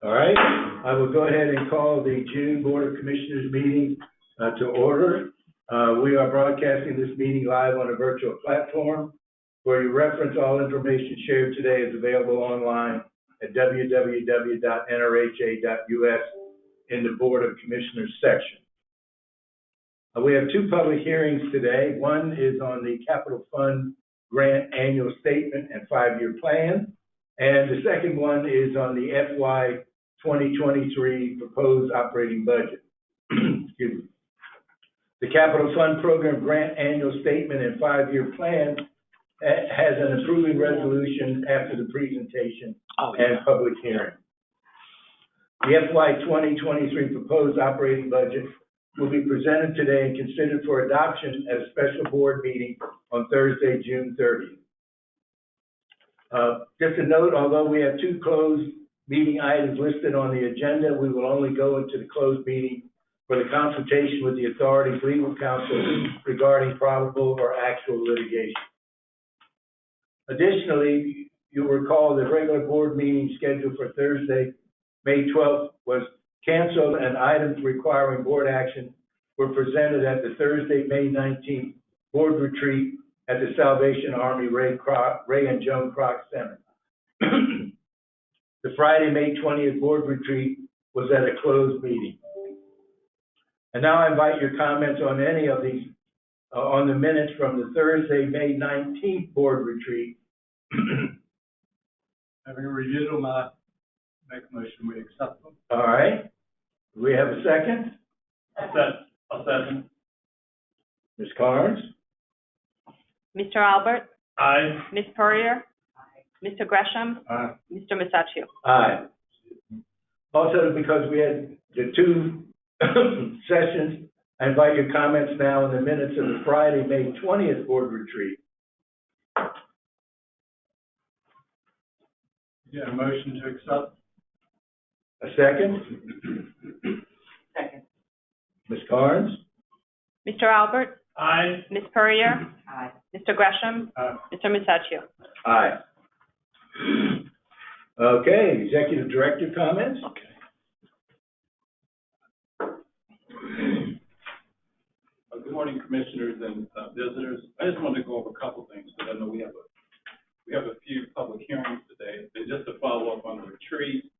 All right, I will go ahead and call the June Board of Commissioners meeting to order. We are broadcasting this meeting live on a virtual platform. For your reference, all information shared today is available online at www.nrha.us in the Board of Commissioners section. We have two public hearings today. One is on the Capital Fund Grant Annual Statement and 5-Year Plan, and the second one is on the FY2023 Proposed Operating Budget. Excuse me. The Capital Fund Program Grant Annual Statement and 5-Year Plan has an approving resolution after the presentation and public hearing. The FY2023 Proposed Operating Budget will be presented today and considered for adoption at a special board meeting on Thursday, June 30th. Just a note, although we have two closed meeting items listed on the agenda, we will only go into the closed meeting for the consultation with the authority's legal counsel regarding probable or actual litigation. Additionally, you'll recall the regular board meeting scheduled for Thursday, May 12th was canceled, and items requiring board action were presented at the Thursday, May 19th board retreat at the Salvation Army Ray and Joan Kroc Center. The Friday, May 20th board retreat was at a closed meeting. And now I invite your comments on any of these, on the minutes from the Thursday, May 19th board retreat. Having reviewed them, I make a motion we accept them. All right. Do we have a second? I'll second. Ms. Carnes? Mr. Albert? Aye. Ms. Purrier? Mr. Gresham? Aye. Mr. Masaccio? Aye. Also, because we had the two sessions, I invite your comments now on the minutes of the Friday, May 20th board retreat. Yeah, a motion to accept. A second? Second. Ms. Carnes? Mr. Albert? Aye. Ms. Purrier? Aye. Mr. Gresham? Aye. Mr. Masaccio? Aye. Okay, Executive Director comments? Okay. Good morning, commissioners and visitors. I just wanted to go over a couple things because I know we have a few public hearings today. And just to follow up on the retreat,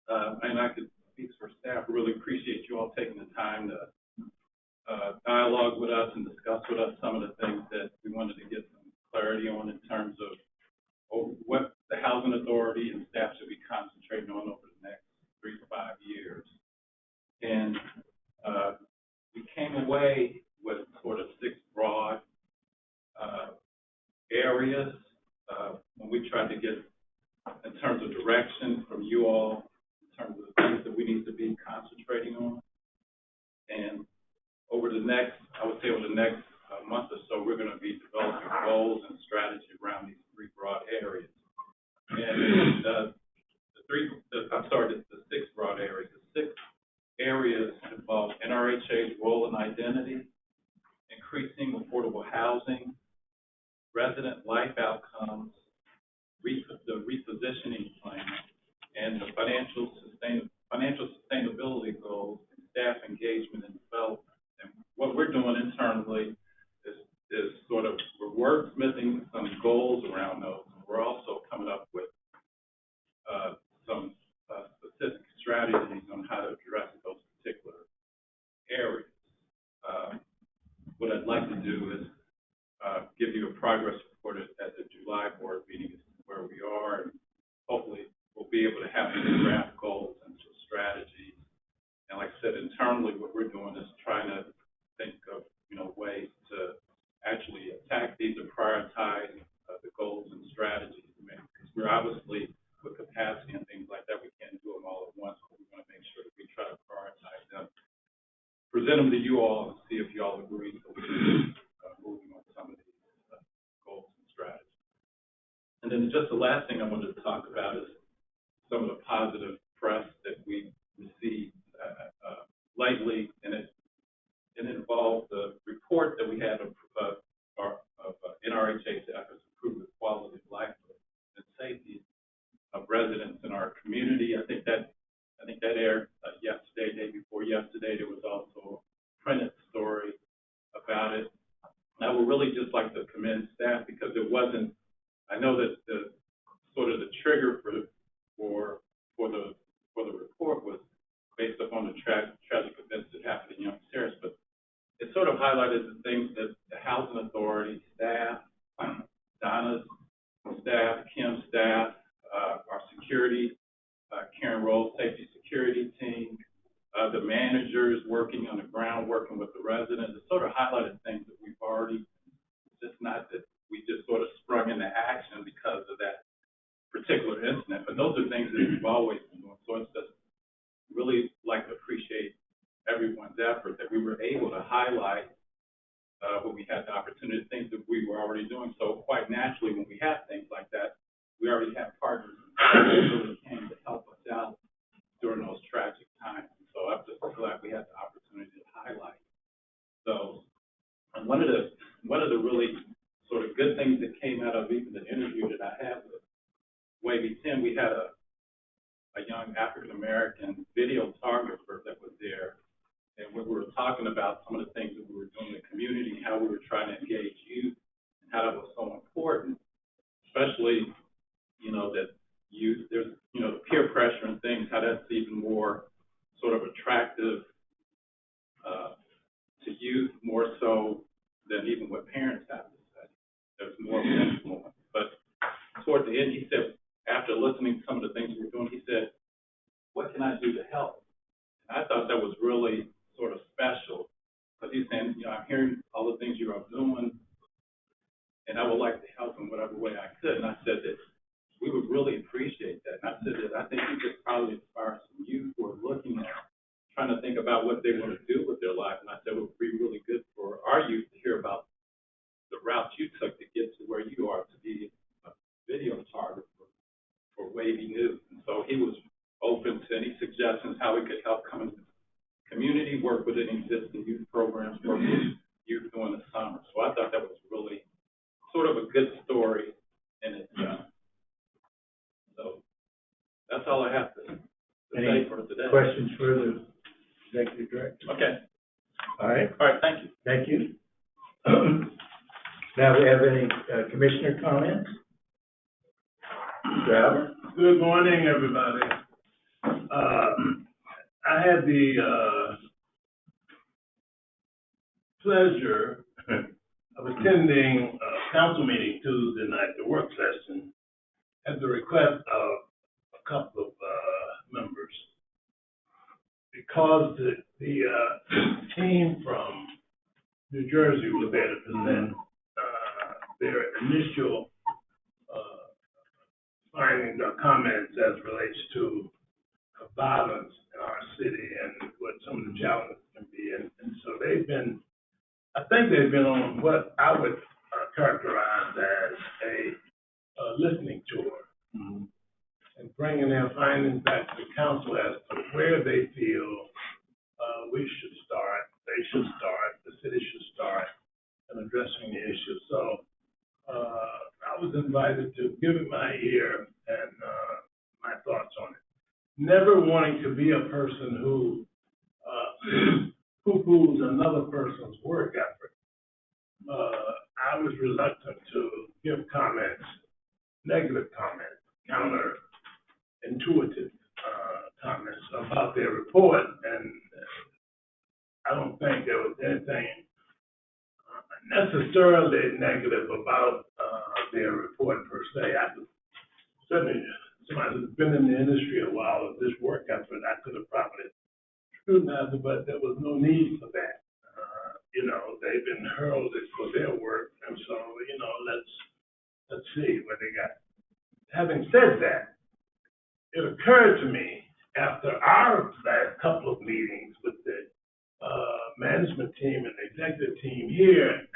and I could speak for staff, really appreciate you all taking the time to dialogue with us and discuss with us some of the things that we wanted to get some clarity on in terms of what the Housing Authority and staff should be concentrating on over the next 3 to 5 years. And we came away with sort of 6 broad areas when we tried to get in terms of direction from you all, in terms of the things that we need to be concentrating on. And over the next, I would say over the next month or so, we're going to be developing goals and strategy around these 3 broad areas. And the 6 broad areas. The 6 areas involve NRHA's role and identity, increasing affordable housing, resident life outcomes, the repositioning plan, and the financial sustainability goals, and staff engagement and development. And what we're doing internally is sort of we're wordsmithing some goals around those. And we're also coming up with some specific strategies on how to address those particular areas. What I'd like to do is give you a progress report at the July board meeting as to where we are, and hopefully we'll be able to have some draft goals and some strategies. And like I said, internally, what we're doing is trying to think of ways to actually attack these and prioritize the goals and strategies. Because we're obviously, with capacity and things like that, we can't do them all at once, but we want to make sure that we try to prioritize them, present them to you all, and see if you all agree that we can moving on some of these goals and strategies. And then just the last thing I wanted to talk about is some of the positive press that we received lately, and it involved the report that we had of NRHA's efforts to improve the quality of life and safety of residents in our community. I think that think that aired yesterday, day before yesterday. There was also a printed story about it. And I would really just like to commend staff because it wasn't, I know that the sort of the trigger for the report was based upon the tragic events that happened in Young Terrace, but it sort of highlighted the things that the housing authority staff, Donna's staff, Kim's staff, our security, Karen Rose safety security team, the managers working on the ground, working with the residents. It sort of highlighted things that we've already, just not that we just sort of sprung into action because of that particular incident, but those are things that we've always been doing. So it's just really like to appreciate everyone's effort that we were able to highlight when we had the opportunity, things that we were already doing. So quite naturally, when we have things like that, we already have partners who really came to help us out during those tragic times. So I'm just glad we had the opportunity to highlight those. And one of the really sort of good things that came out of even the interview that I had with Wavy 10, we had a young African-American videographer that was there. And we were talking about some of the things that we were doing in the community, how we were trying to engage youth, and how that was so important, especially, that youth, there's, the peer pressure and things, how that's even more sort of attractive to youth, more so than even what parents have to say. There's more of an influence. But toward the end, he said, after listening to some of the things we were doing, he said, what can I do to help? And I thought that was really sort of special, because he's saying, I'm hearing all the things you are doing, and I would like to help in whatever way I could. And I said that we would really appreciate that. And I said that I think you could probably inspire some youth who are looking at, trying to think about what they want to do with their life. And I said it would be really good for our youth to hear about the route you took to get to where you are, to be a video photographer for Wavy News. And so he was open to any suggestions how we could help come into the community, work with an existing youth programs, work with youth during the summer. So I thought that was really sort of a good story in itself. So that's all I have to say for today. Questions for the executive director? Okay. All right. All right. Thank you. Thank you. Now, do we have any commissioner comments? Mr. Albert? Good morning, everybody. I had the pleasure of attending a council meeting Tuesday night, the work session, at the request of a couple of members, because the team from New Jersey was there to present their initial findings or comments as relates to violence in our city and what some of the challenges can be. And so I think they've been on what I would characterize as a listening tour, and bringing their findings back to the council as to where they feel we should start, they should start, the city should start in addressing the issue. So I was invited to give it my ear and my thoughts on it. Never wanting to be a person who poo-poos another person's work effort. I was reluctant to give comments, negative comments, counterintuitive comments about their report, and I don't think there was anything necessarily negative about their report per se. I could certainly, somebody who's been in the industry a while of this work effort, I could have probably scrutinized it, but there was no need for that. They've been heralded for their work, and so, let's see what they got. Having said that, it occurred to me after our last couple of meetings with the management team and the executive team here,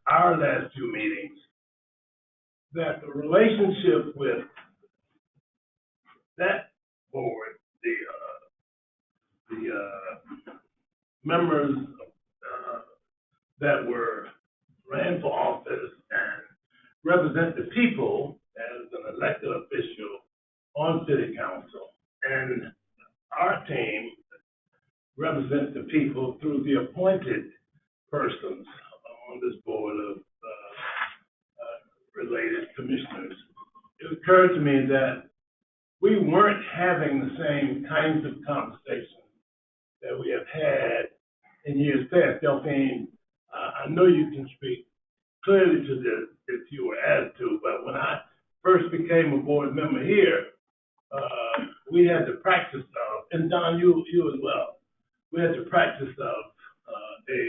our last two meetings, that the relationship with that board, the members that ran for office and represent the people as an elected official on city council, and our team represents the people through the appointed persons on this board of related commissioners. It occurred to me that we weren't having the same kinds of conversations that we have had in years past. Delphine, I know you can speak clearly to this if you were asked to, but when I first became a board member here, we had the practice of, and Don, you as well, we had the practice of a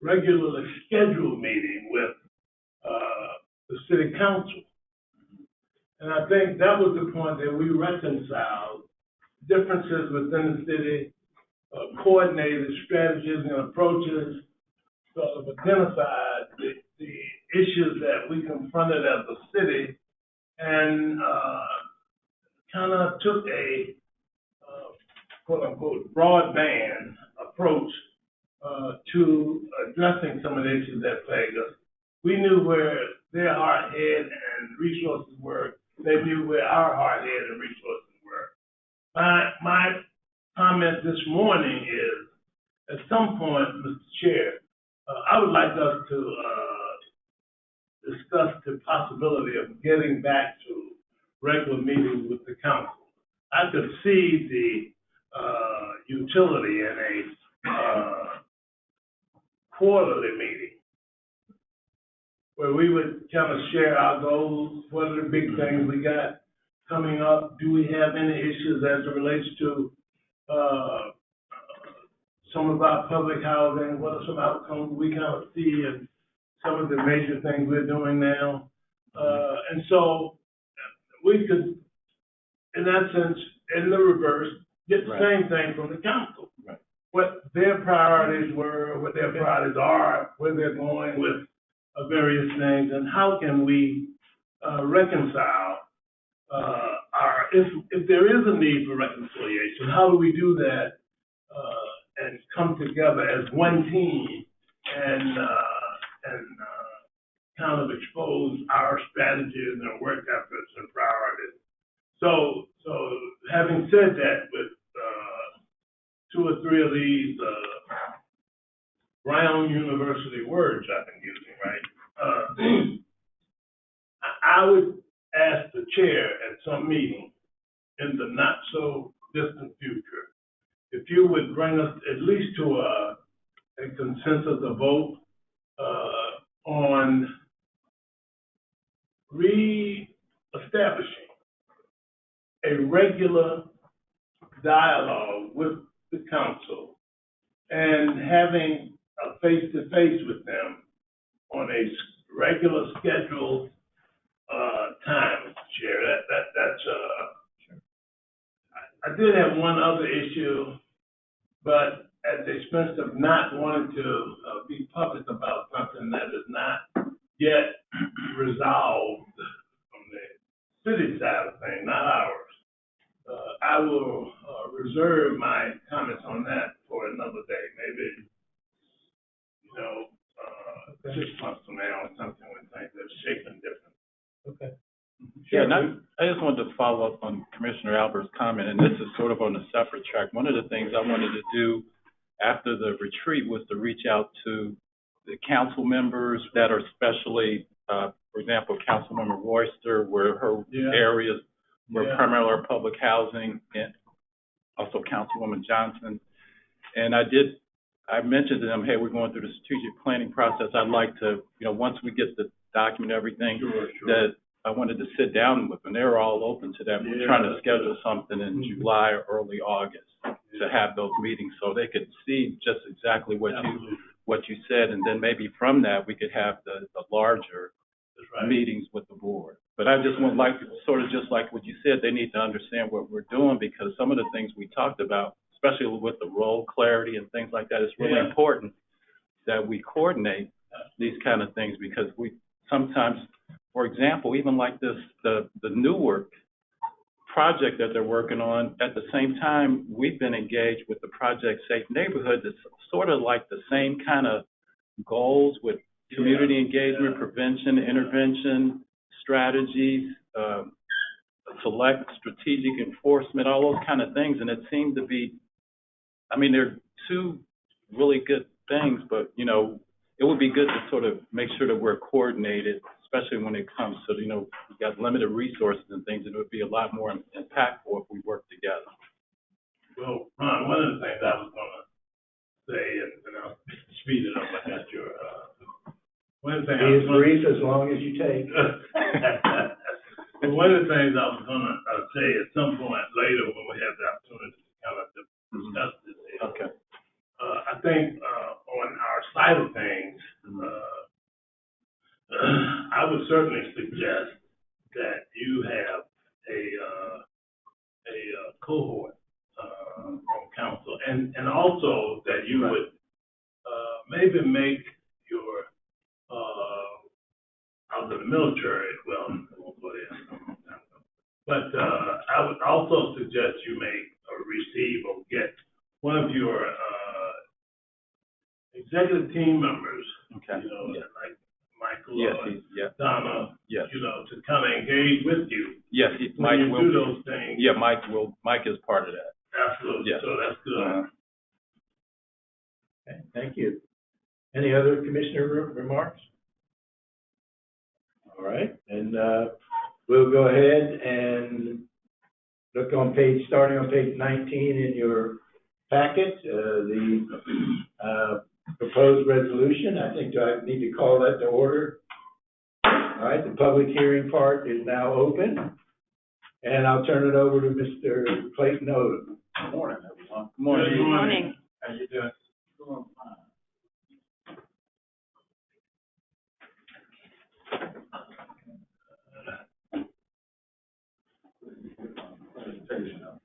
regularly scheduled meeting with the city council. And I think that was the point that we reconciled differences within the city, coordinated strategies and approaches, sort of identified the issues that we confronted as a city, and kind of took a quote-unquote broadband approach to addressing some of the issues that plague us. We knew where their hard head and resources were. They knew where our hard head and resources were. My comment this morning is, at some point, Mr. Chair, I would like us to discuss the possibility of getting back to regular meetings with the council. I could see the utility in a quarterly meeting where we would kind of share our goals. What are the big things we got coming up? Do we have any issues as it relates to some of our public housing? What are some outcomes we kind of see and some of the major things we're doing now? And so we could, in that sense, in the reverse, get the same thing from the council. Right. What their priorities were, what their priorities are, where they're going with various things, and how can we reconcile if there is a need for reconciliation, how do we do that and come together as one team and kind of expose our strategies and work efforts and priorities. So having said that, with two or three of these Brown University words I've been using, right? I would ask the chair at some meeting in the not so distant future, if you would bring us at least to a consensus, a vote on re-establishing a regular dialogue with the council and having a face-to-face with them on a regular scheduled time, Mr. Chair. That's I did have one other issue, but at the expense of not wanting to be public about something that is not yet resolved from the city side of things, not ours. I will reserve my comments on that for another day, maybe, 6 months from now or something when things are shaken different. Okay. Yeah, and I just wanted to follow up on Commissioner Albert's comment, and this is sort of on a separate track. One of the things I wanted to do after the retreat was to reach out to the council members that are especially, for example, Councilmember Royster, where her areas were primarily public housing, and also Councilwoman Johnson. And I mentioned to them, hey, we're going through the strategic planning process. I'd like to, once we get the document, everything, that I wanted to sit down with them. They were all open to that. We're trying to schedule something in July or early August to have those meetings so they could see just exactly what you said, and then maybe from that we could have the larger meetings with the board. But I just want, sort of just like what you said, they need to understand what we're doing, because some of the things we talked about, especially with the role clarity and things like that, it's really important that we coordinate these kind of things, because we sometimes, for example, even like this, the Newark project that they're working on, at the same time, we've been engaged with the project Safe Neighborhood. That's sort of like the same kind of goals with community engagement, prevention, intervention, strategies, select, strategic enforcement, all those kind of things, and it seemed to be, I mean, they're two really good things, but, you know, it would be good to sort of make sure that we're coordinated, especially when it comes to, you know, we've got limited resources and things, and it would be a lot more impactful if we work together. Well, Ron, one of the things I was gonna say, and I'll speed it up, I got your, one of the things I Be was as gonna brief as long as you take. But one of the things I was gonna say at some point later when we have the opportunity to kind of discuss this is, Okay. I think, on our side of things, I would certainly suggest that you have a cohort, on council, and also that you would, maybe make your, I was in the military, well, I won't go there. But, I would also suggest you make or receive or get one of your, executive team members, Okay. you know, Yes. like Michael Yes, or yes, Donna, yes. you know, to kind of engage with you Yes, Mike when you will. do those things. Yeah, Mike is part of that. Absolutely, Yes. so that's good. Okay, thank you. Any other commissioner remarks? All right, and, we'll go ahead and look on starting on page 19 in your packet, the proposed resolution. I think I need to call that to order. All right, the public hearing part is now open, and I'll turn it over to Mr. Clayton Odom. Good morning, everyone. Good morning. Good morning. How you doing? Doing fine. Presentation up.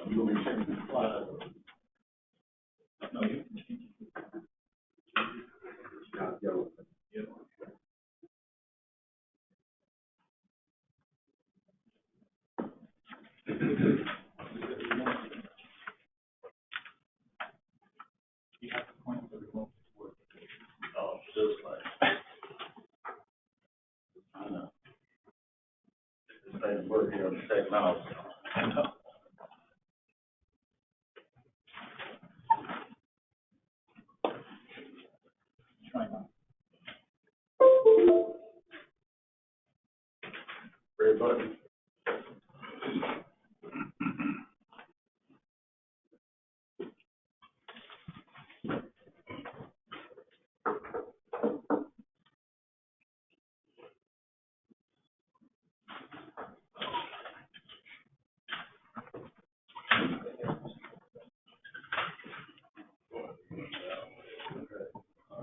You want me to change the slide? No, you can change it. Yeah. You have to point to the remote work. Oh, just like. I know. This ain't working on the technology. I know. Try not. Red button.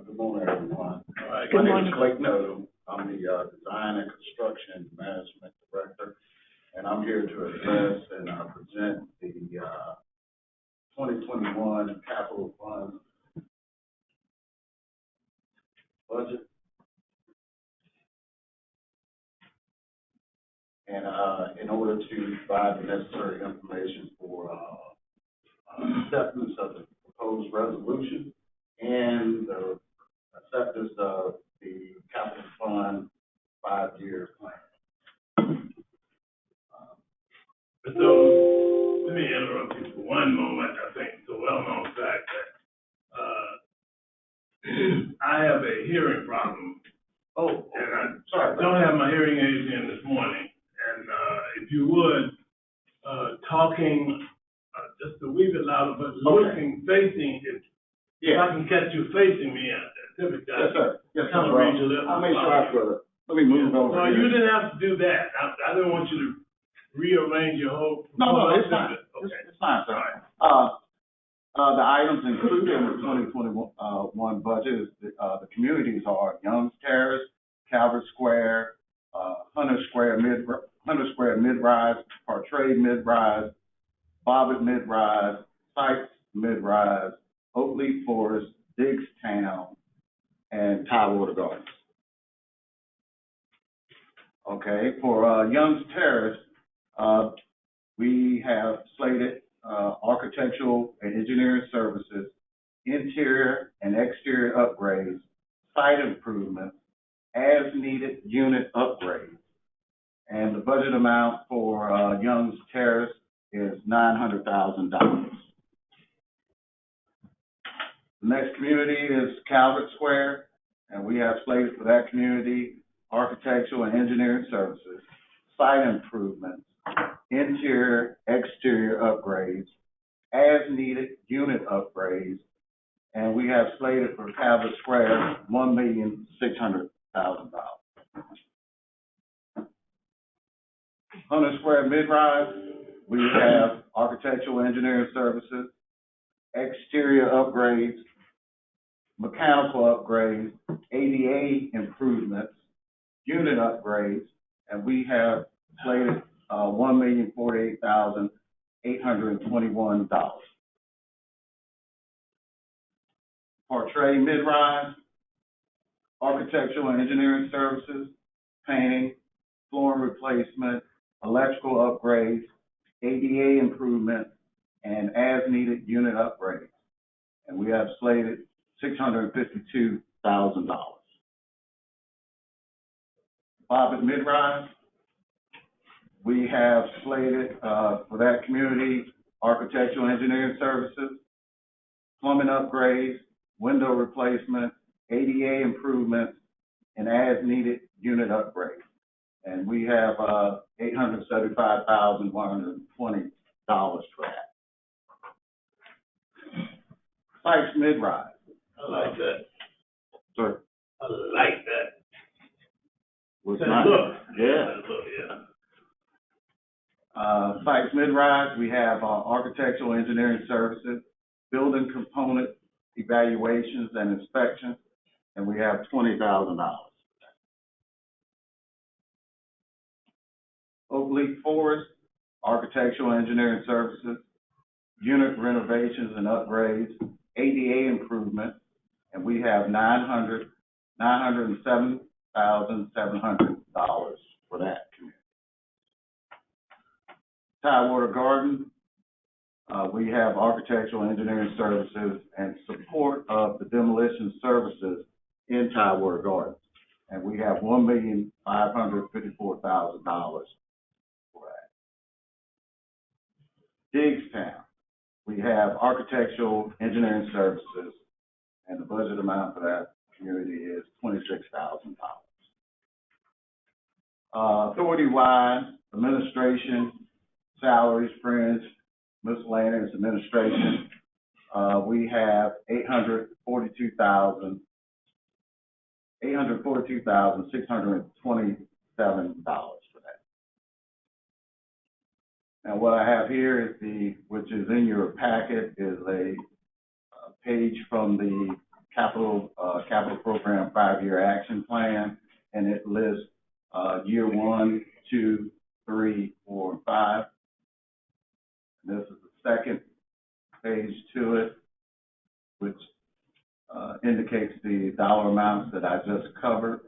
Good morning, everyone. All right. Good My name morning. is Clayton Odom. I'm the Design and Construction Management Director, and I'm here to address and present the 2021 Capital Fund budget. And in order to provide the necessary information for acceptance of the proposed resolution and the acceptance of the capital fund 5-year plan. So, let me interrupt you for one moment. I think it's a well-known fact that, I have a hearing problem. Oh, And I sorry. don't have my hearing aids in this morning, and, if you would, talking, just a wee bit louder, but looking, facing, if I can catch you facing me, typically, Yes, sir. Yes, kind of sir. raise your lips. I'll make sure I put it. Let me move over No, here. you didn't have to do that. I didn't want you to rearrange your whole. No, it's fine. Okay. It's fine, sir. The items included in the 2021 budget is the communities are Young's Terrace, Calvary Square, Hunter Square Mid-Rise, Portray Mid-Rise, Bobbitt Mid-Rise, Sykes Mid-Rise, Oakleaf Forest, Diggstown, and Tidewater Gardens. Okay, for Young's Terrace, we have slated architectural and engineering services in budget amount for, Young's Terrace is $900,000. The next community is Calvary Square, and we have slated for that community architectural and engineering services, site improvements, interior, exterior upgrades, as-needed unit upgrades, and we have slated for Calvary Square $1,600,000. Hunter Square Mid-Rise, we have architectural engineering services, exterior upgrades, mechanical upgrades, ADA improvements, unit upgrades, and we have slated $1,048,821. Portray Mid-Rise, architectural and engineering services, painting, floor replacement, electrical upgrades, ADA improvement, and as-needed unit upgrades. And we have slated $652,000. Bobbitt Mid-Rise, we have slated for that community architectural engineering services, plumbing upgrades, window replacement, ADA improvements, and as-needed unit upgrades. And we have $875,120 for that. Sykes Mid-Rise. I like that. Sir, I like that. was That not, look. yeah. That look, yeah. Sykes Mid-Rise, we have architectural engineering services, building component evaluations and inspections, and we have $20,000. Oak Leaf Forest, architectural engineering services, unit renovations and upgrades, ADA improvement, and we have $907,700 for that community. Tidewater Garden, we have architectural engineering services and support of the demolition services in Tidewater Gardens. And we have $1,554,000 for that. Diggstown, we have architectural engineering services, and the budget amount for that community is $26,000. Authority-wide, administration, salaries, fringe, miscellaneous administration, we have $842,627 for that. Now, what I have here is which is in your packet, is a page from the capital program 5-year action plan, and it lists year 1, 2, 3, 4, and 5. And this is the second page to it, which indicates the dollar amounts that I just covered.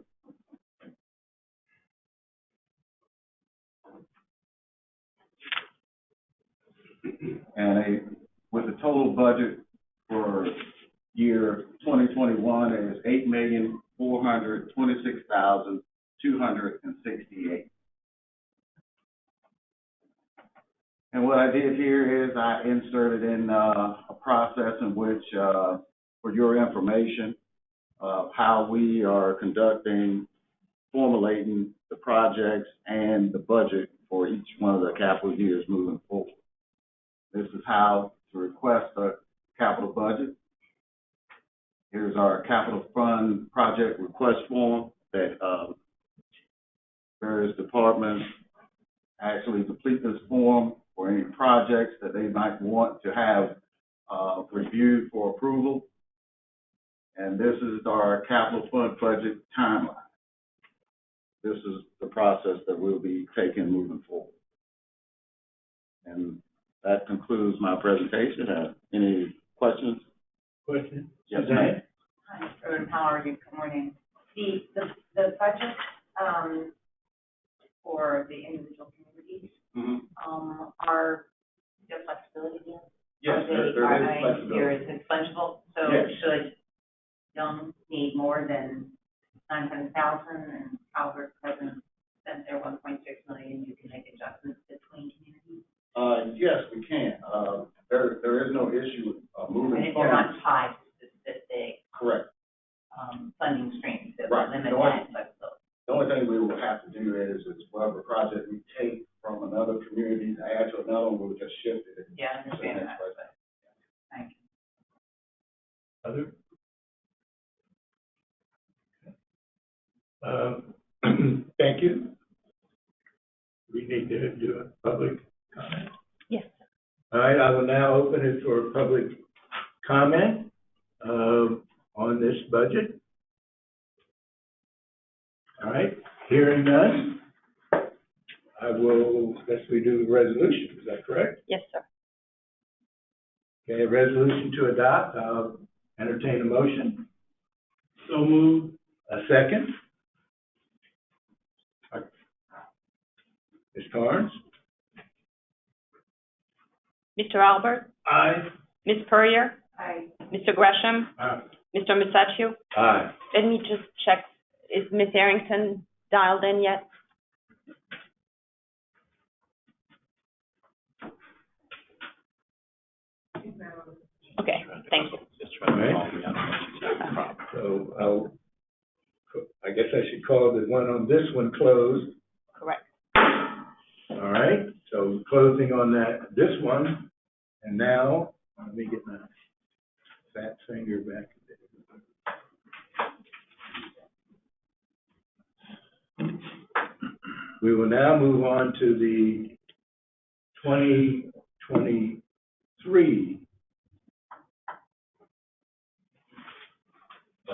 And with the total budget for year 2021 is $8,426,268. And what I did here is I inserted in a process in which, for your information, of how we are formulating the projects and the budget for each one of the capital years moving forward. This is how to request a capital budget. Here's our capital fund project request form that various departments actually complete this form for any projects that they might want to have reviewed for approval. And this is our capital fund budget timeline. This is the process that we'll be taking moving forward. And that concludes my presentation. Any questions? Question? Yes, Suzanne? ma'am. Hi, Mr. Rhodes. How are you? Good morning. The budget, for the individual communities, are there flexibility there? Yes, there is flexibility. There is fungible, so Yes. should Young need more than $900,000 and Calvert hasn't spent their $1.6 million, you can make issue of moving And if they're funds. not tied to specific, Correct. funding streams, that Right. would limit No, that flexibility. The only thing we will have to do is whatever project we take from another community, add to another one, we'll just shift it. Yeah, I to the understand next that, budget. but, thank you. Other? Thank you. We need to do a public comment. Yes. All right, I will now open it for public comment, on this budget. All right, hearing none, I guess we do the resolution, is that correct? Yes, sir. Okay, a resolution to adopt, I'll entertain a motion. So moved. A second? Ms. Carnes? Mr. Albert? Aye. Ms. Puryear? Aye. Mr. Gresham? Aye. Mr. Musacchio? Aye. Let me just check, is Ms. Arrington dialed in yet? Okay, thank you. Just trying to call me out. So I guess I should call the one on this one closed. Correct. All right, so closing on this one, and now, let me get my fat finger back. We will now move on to the 2023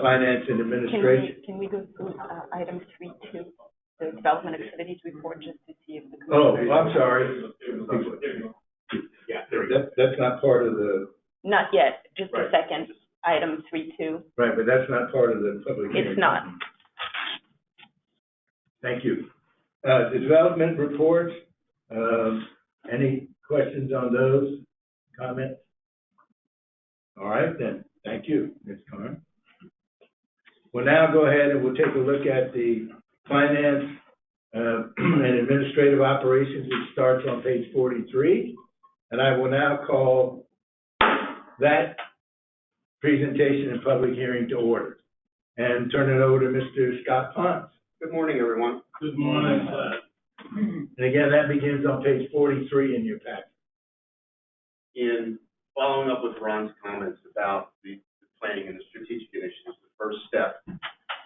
Finance and Administration. Can we go through item 3.2, the development activities report, just to see if the Oh, commissioners... I'm sorry. Yeah, there we go. That's not part of the, Not yet, just a Right. second, item 3.2. right, but that's not part of the public hearing. It's not. Thank you. Development reports, any questions on those, comments? All right then, thank you, Ms. Carn. We'll now go ahead and we'll take a look at the finance and administrative operations, which starts on page 43. And I will now call that presentation and public hearing to order and turn it over to Mr. Scott Ponce. Good morning, everyone. Good morning, sir. And again, that begins on page 43 in your packet. In following up with Ron's comments about the planning and the strategic initiatives, the first step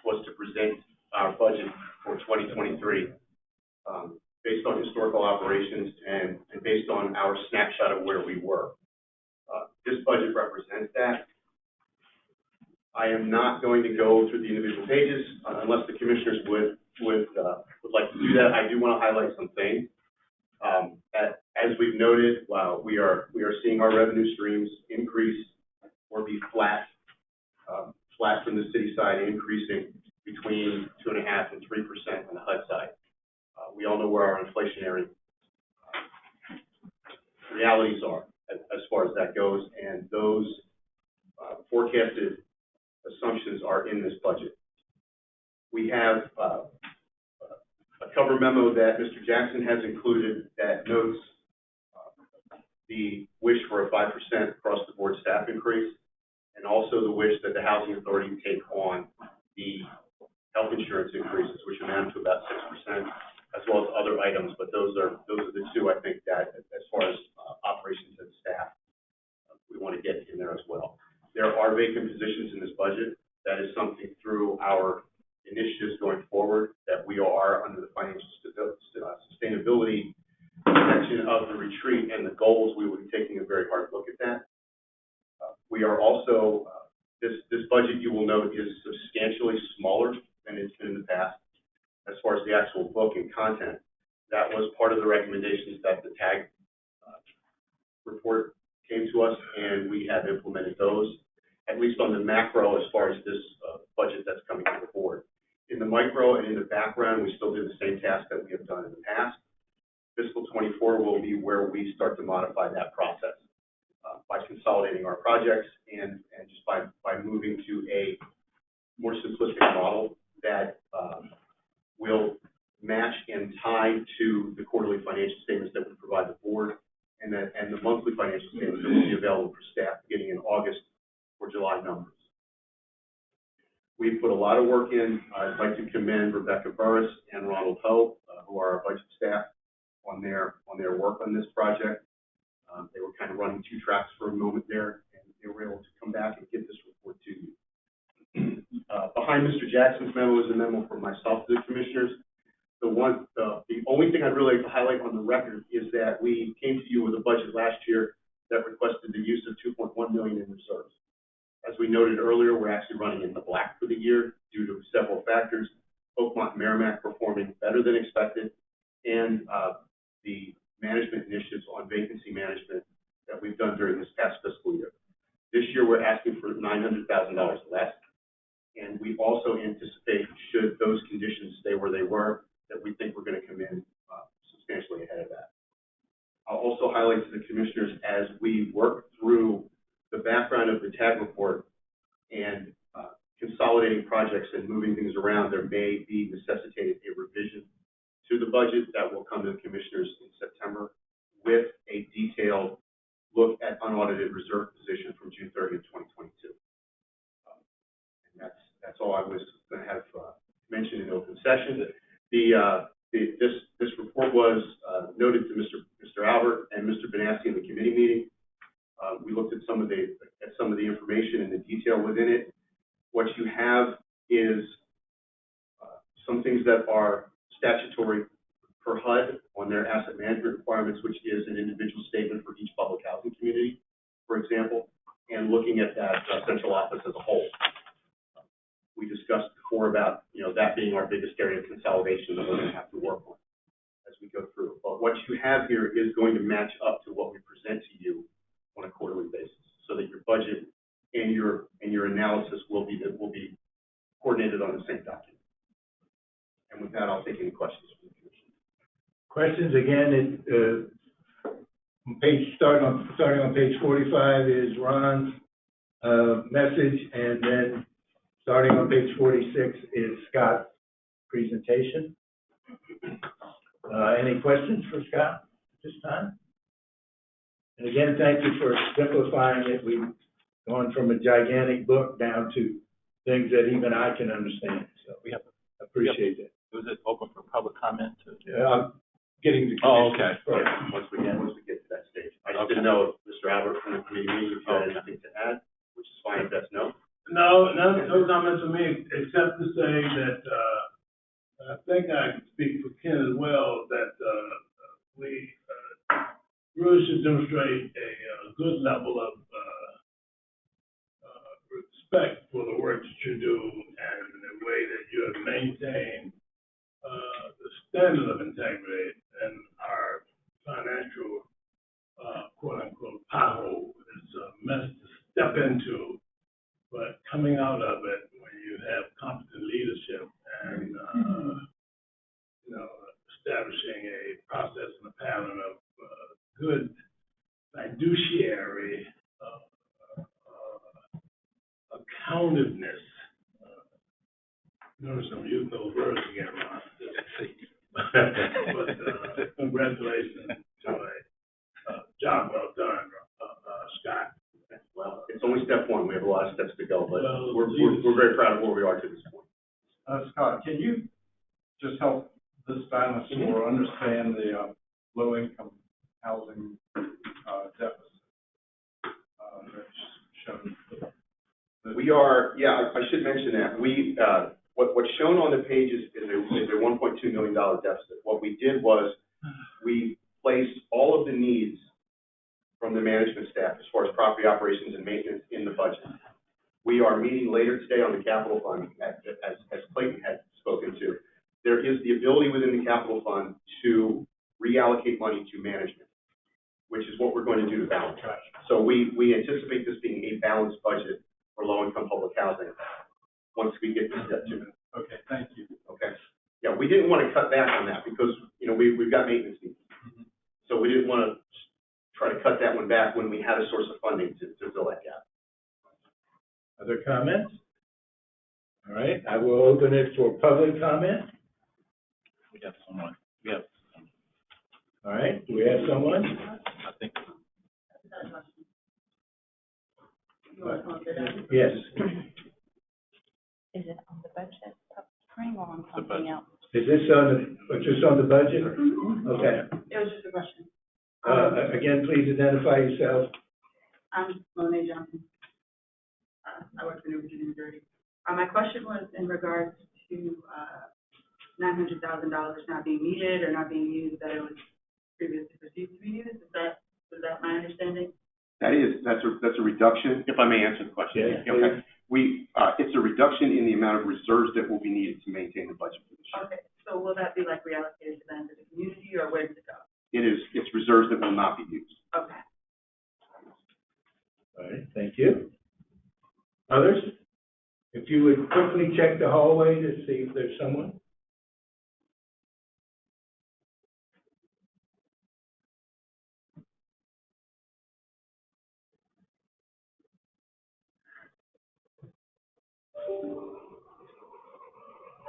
was to present our budget for 2023 based on historical operations and based on our snapshot of where we were. This budget represents that. I am not going to go through the individual pages unless the commissioners would like to do that. I do want to highlight some things. As we've noted, while we are seeing our revenue streams increase or be flat from the city side, increasing between 2.5% and 3% on the HUD side. We all know where our inflationary realities are as far as that goes, and those forecasted assumptions are in this budget. We have a cover memo that Mr. Jackson has included that notes the wish for a 5% across-the-board staff increase, and also the wish that the Housing Authority take on the health insurance increases, which amount to about 6%, as well as other items. But those are the two, I think, that as far as operations and staff, we want to get in there as well. There are vacant positions in this budget. That is something through our initiatives going forward that we are under the financial sustainability section of the retreat and the goals. We will be taking a very hard look at that. We are also, this budget, you will note, is substantially smaller than it's been in the past as far as the actual book and content. That was part of the recommendations that the TAG report came to us, and we have implemented those, at least on the macro as far as this budget that's coming to the board. In the micro and in the background, we still do the same task that we have done in the past. Fiscal 24 will be where we start to modify that process by consolidating our projects and just by moving to a more simplistic model that will match and tie to the quarterly financial statements that we provide the board and the monthly financial statements that will be available for staff beginning in August for July numbers. We've put a lot of work in. I'd like to commend Rebecca Burris and Ronald Ho, who are our budget staff, on their work on this project. They were kind of running two tracks for a moment there, and they were able to come back and get this report to you. Behind Mr. Jackson's memo is a memo from myself to the commissioners. The only thing I'd really like to highlight on the record is that we came to you with a budget last year that requested the use of $2.1 million in reserves. As we noted earlier, we're actually running in the black for the year due to several factors. Oakmont and Merrimack performing better than expected, and the management initiatives on vacancy management that we've done during this past fiscal year. This year, we're asking for $900,000 less, and we also anticipate, should those conditions stay where they were, that we think we're going to come in substantially ahead of that. I'll also highlight to the commissioners, as we work through the background of the TAG report and consolidating projects and moving things around, there may be necessitated a revision to the budget that will come to the commissioners in September with a detailed look at unaudited reserve position from June 30th, 2022. And that's all I was going to have mentioned in open session. This report was noted to Mr. Albert and Mr. Benassi in the committee meeting. We looked at some of the information and the detail within it. What you have is some things that are statutory per HUD on their asset management requirements, which is an individual statement for each public housing community, for example, and looking at that central office as a whole. We discussed before about, that being our biggest area of consolidation that we're going to have to work on as we go through. But what you have here is going to match up to what we present to you on a quarterly basis, so that your budget and your analysis will be coordinated on the same document. And with that, I'll take any questions from the commission. Questions, again, starting on page 45 is Ron's message, and then starting on page 46 is Scott's presentation. Any questions for Scott at this time? And again, thank you for simplifying it. We've gone from a gigantic book down to things that even I can understand. So we appreciate it. Was it open for public comment? I'm getting the Oh, okay. first. Once we get to that stage. I just didn't know if Mr. Albert from the committee meeting, if you had anything to add, which is fine if that's no. No comments from me, except to say that, I think I can speak for Ken as well, that, we, really should demonstrate a good level of, respect for the work that you do and the way that you have maintained, the standard of integrity and our financial, quote unquote, pothole. It's a mess to step into, but coming out of it when you have competent leadership and, establishing a process and a pattern of good fiduciary accountativeness. Notice I'm using those words again, Ron. But congratulations to a job well done, Scott. Well, it's only step one. We have a lot of steps to go, but Well, we're very proud of where we are to this point. Scott, can you just help this dinosaur understand the low-income housing deficit that's shown? We are, I should mention that. What's shown on the page is a $1.2 million deficit. What we did was we placed all of the needs from the management staff as far as property operations and maintenance in the budget. We are meeting later today on the capital fund, as Clayton had spoken to. There is the ability within the capital fund to reallocate money to management, which is what we're going to do to balance. So we anticipate this being a balanced budget for low-income public housing once we get to step two. Okay, thank you. Okay. Yeah, we didn't want to cut back on that because, we've got maintenance needs. So we didn't want to try to cut that one back when we had a source of funding to fill that gap. Other comments? All right, I will open it for public comment. We have someone. We have All right, do we have someone? I think. Yes. Is it on the budget spring or on The something budget. else? Is this just on the budget? Okay. It was just a question. Again, please identify yourself. I'm Monet Johnson. I work for New Virginia, New Jersey. My question was in regards to, $900,000 not being needed or not being used, that it was previously perceived to be used. Is that my understanding? That's a reduction, if I may answer the question. Yeah. Okay. It's a reduction in the amount of reserves that will be needed to maintain the budget for this year. Okay, so will that be like reallocated to then to the community, or where does it go? It's reserves that will not be used. Okay. All right, thank you. Others? If you would quickly check the hallway to see if there's someone.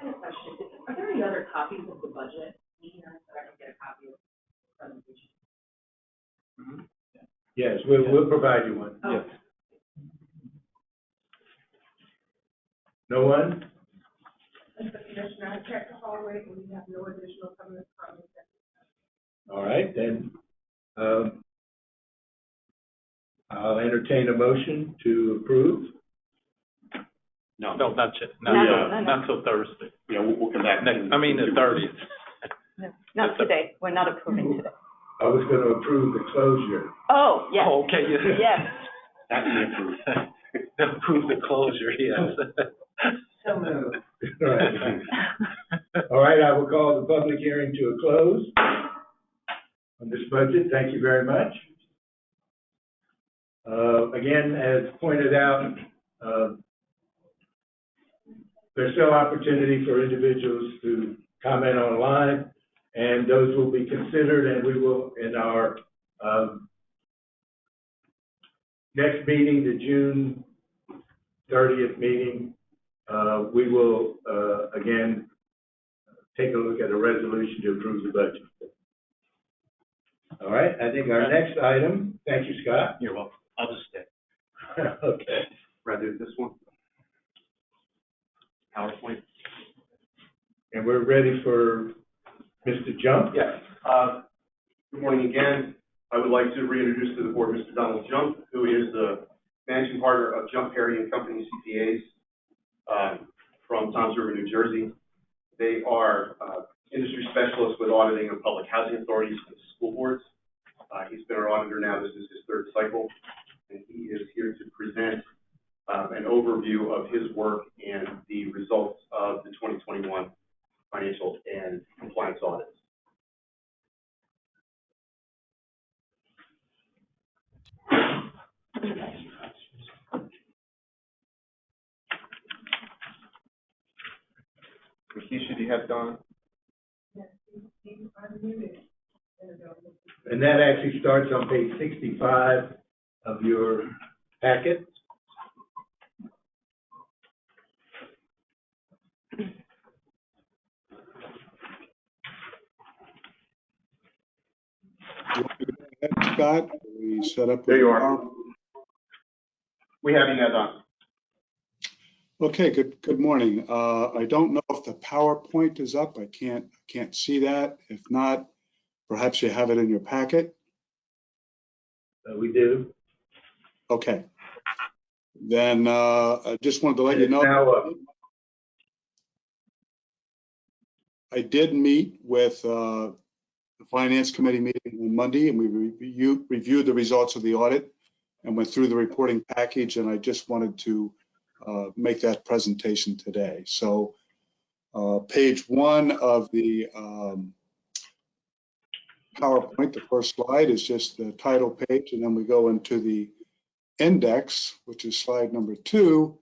I have a question. Are there any other copies of the budget in here that I can get a copy of the presentation? Yes, we'll provide you one. Oh. Yes. No one? Mr. Commissioner, I checked the hallway and we have no additional comments from the All right, then, I'll entertain a motion to approve. No. No, not yet. No. Not till Thursday. Yeah, we'll come back. Next, I mean, the 30th. No, not today. We're not approving today. I was going to approve the closure. Oh, yes. Oh, okay, yes. Yes. That can be approved. Approve the closure, yes. So moved. All right. All right, I will call the public hearing to a close on this budget. Thank you very much. Again, as pointed out, there's still opportunity for individuals to comment online, and those will be considered, and we will, in our next meeting, the June 30th meeting, we will, again, take a look at a resolution to approve the budget. All right, I think our next item, thank you, Scott. You're welcome. I'll just stay. Okay. Rather this one. PowerPoint. And we're ready for Mr. Jump? Yes. Good morning again. I would like to reintroduce to the board Mr. Donald Jump, who is the managing partner of Jump Perry and Company CPAs from Toms River, New Jersey. They are industry specialists with auditing of public housing authorities and school boards. He's been our auditor now. This is his third cycle, and he is here to present an overview of his work and the results of the 2021 financial and compliance audits. Keisha, do you have Don? And that actually starts on page 65 of your packet. Scott, we set up. There you are. We have you now, Don. Okay, good morning. I don't know if the PowerPoint is up. I can't see that. If not, perhaps you have it in your packet. We do. Okay. Then I just wanted to let you know. Now up. I did meet with the Finance Committee meeting on Monday, and we reviewed the results of the audit and went through the reporting package, and I just wanted to make that presentation today. So page 1 of the PowerPoint, the first slide is just the title page, and then we go into the index, which is slide number 2,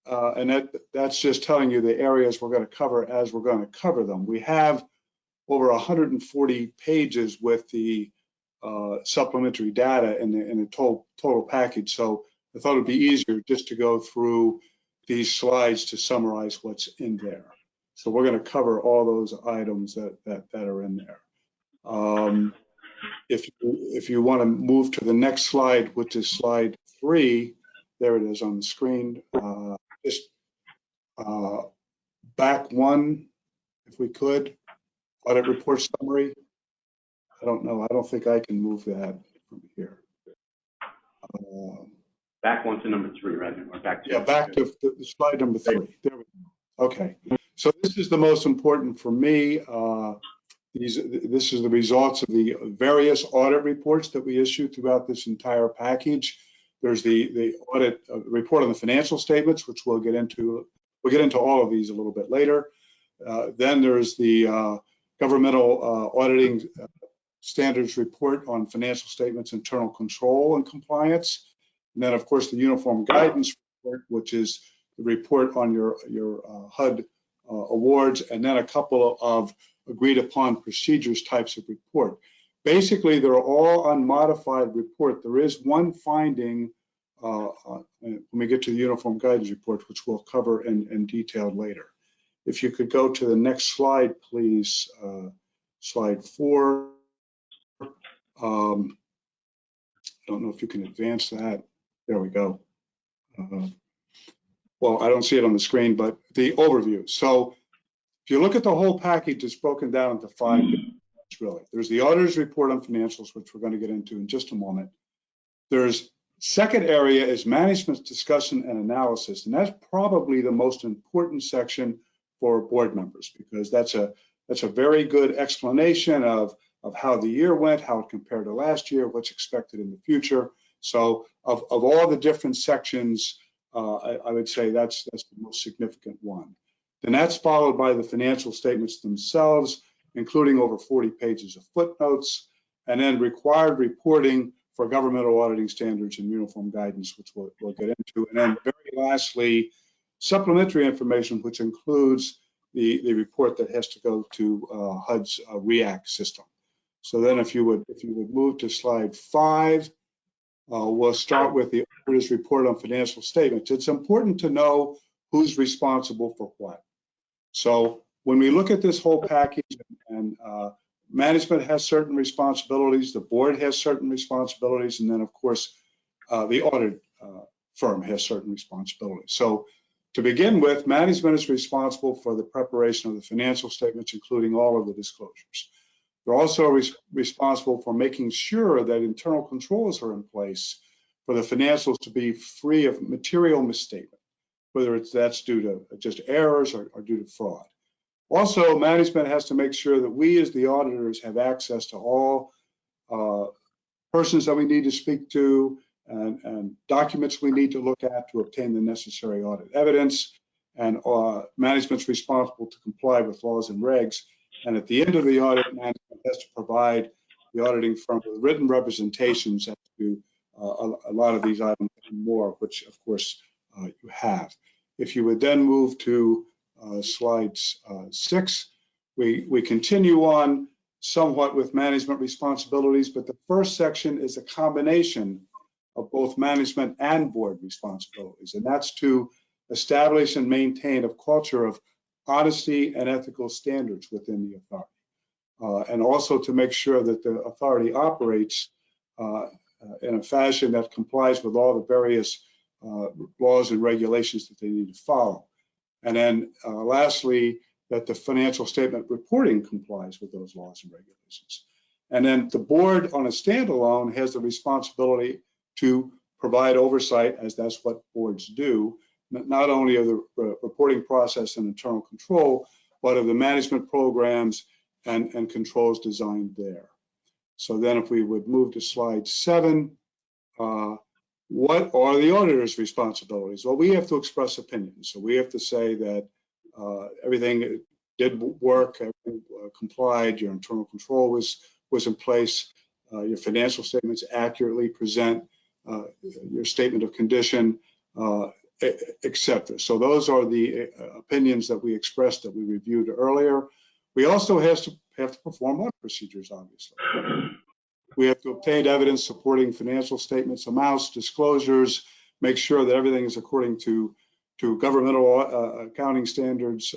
and that's just telling you the areas we're going to cover as we're going to cover them. We have over 140 pages with the supplementary data in the total package, so I thought it'd be easier just to go through these slides to summarize what's in there. So we're going to cover all those items that are in there. if you want to move to the next slide, which is slide 3, there it is on the screen. Just back one, if we could, audit report summary. I don't know. I don't think I can move that from here. Back one to number 3, right? Or back to. Yeah, back to slide number 3. There we go. Okay. So this is the most important for me. This is the results of the various audit reports that we issue throughout this entire package. There's the audit report on the financial statements, which we'll get into. We'll get into all of these a little bit later. Then there's the governmental auditing standards report on financial statements, internal control and compliance. And then, of course, the uniform guidance report, which is the report on your HUD awards, and then a couple of agreed upon procedures types of report. Basically, they're all unmodified report. There is one finding when we get to the uniform guidance report, which we'll cover in detail later. If you could go to the next slide, please, slide 4. Don't know if you can advance that. There we go. Well, I don't see it on the screen, but the overview. So if you look at the whole package, it's broken down into 5 really. There's the auditor's report on financials, which we're going to get into in just a moment. There's second area is management's discussion and analysis, and that's probably the most important section for board members, because that's a very good explanation of how the year went, how it compared to last year, what's expected in the future. So of all the different sections, I would say that's the most significant one. Then that's followed by the financial statements themselves, including over 40 pages of footnotes, and then required reporting for governmental auditing standards and uniform guidance, which we'll get into. And then very lastly, supplementary information, which includes the report that has to go to HUD's REACT system. So then if you would move to slide 5, we'll start with the auditor's report on financial statements. It's important to know who's responsible for what. So when we look at this whole package, and management has certain responsibilities, the board has certain responsibilities, and then of course the audit firm has certain responsibilities. So to begin with, management is responsible for the preparation of the financial statements, including all of the disclosures. They're also responsible for making sure that internal controls are in place for the financials to be free of material misstatement, whether that's due to just errors or due to fraud. Also, management has to make sure that we as the auditors have access to all persons that we need to speak to and documents we need to look at to obtain the necessary audit evidence. And management's responsible to comply with laws and regs. And at the end of the audit, management has to provide the auditing firm with written representations as to a lot of these items and more, which of course you have. If you would then move to slide 6, we continue on somewhat with management responsibilities, but the first section is a combination of both management and board responsibilities, and that's to establish and maintain a culture of honesty and ethical standards within the authority, and also to make sure that the authority operates in a fashion that complies with all the various laws and regulations that they need to follow. And then lastly, that the financial statement reporting complies with those laws and regulations. And then the board on a standalone has the responsibility to provide oversight, as that's what boards do, not only of the reporting process and internal control, but of the management programs and controls designed there. So then if we would move to slide 7, what are the auditor's responsibilities? Well, we have to express opinions. So we have to say that everything did work, everything complied, your internal control was in place, your financial statements accurately present your statement of condition, etc. So those are the opinions that we expressed that we reviewed earlier. We also have to perform audit procedures, obviously. We have to obtain evidence supporting financial statements, amounts, disclosures, make sure that everything is according to governmental accounting standards,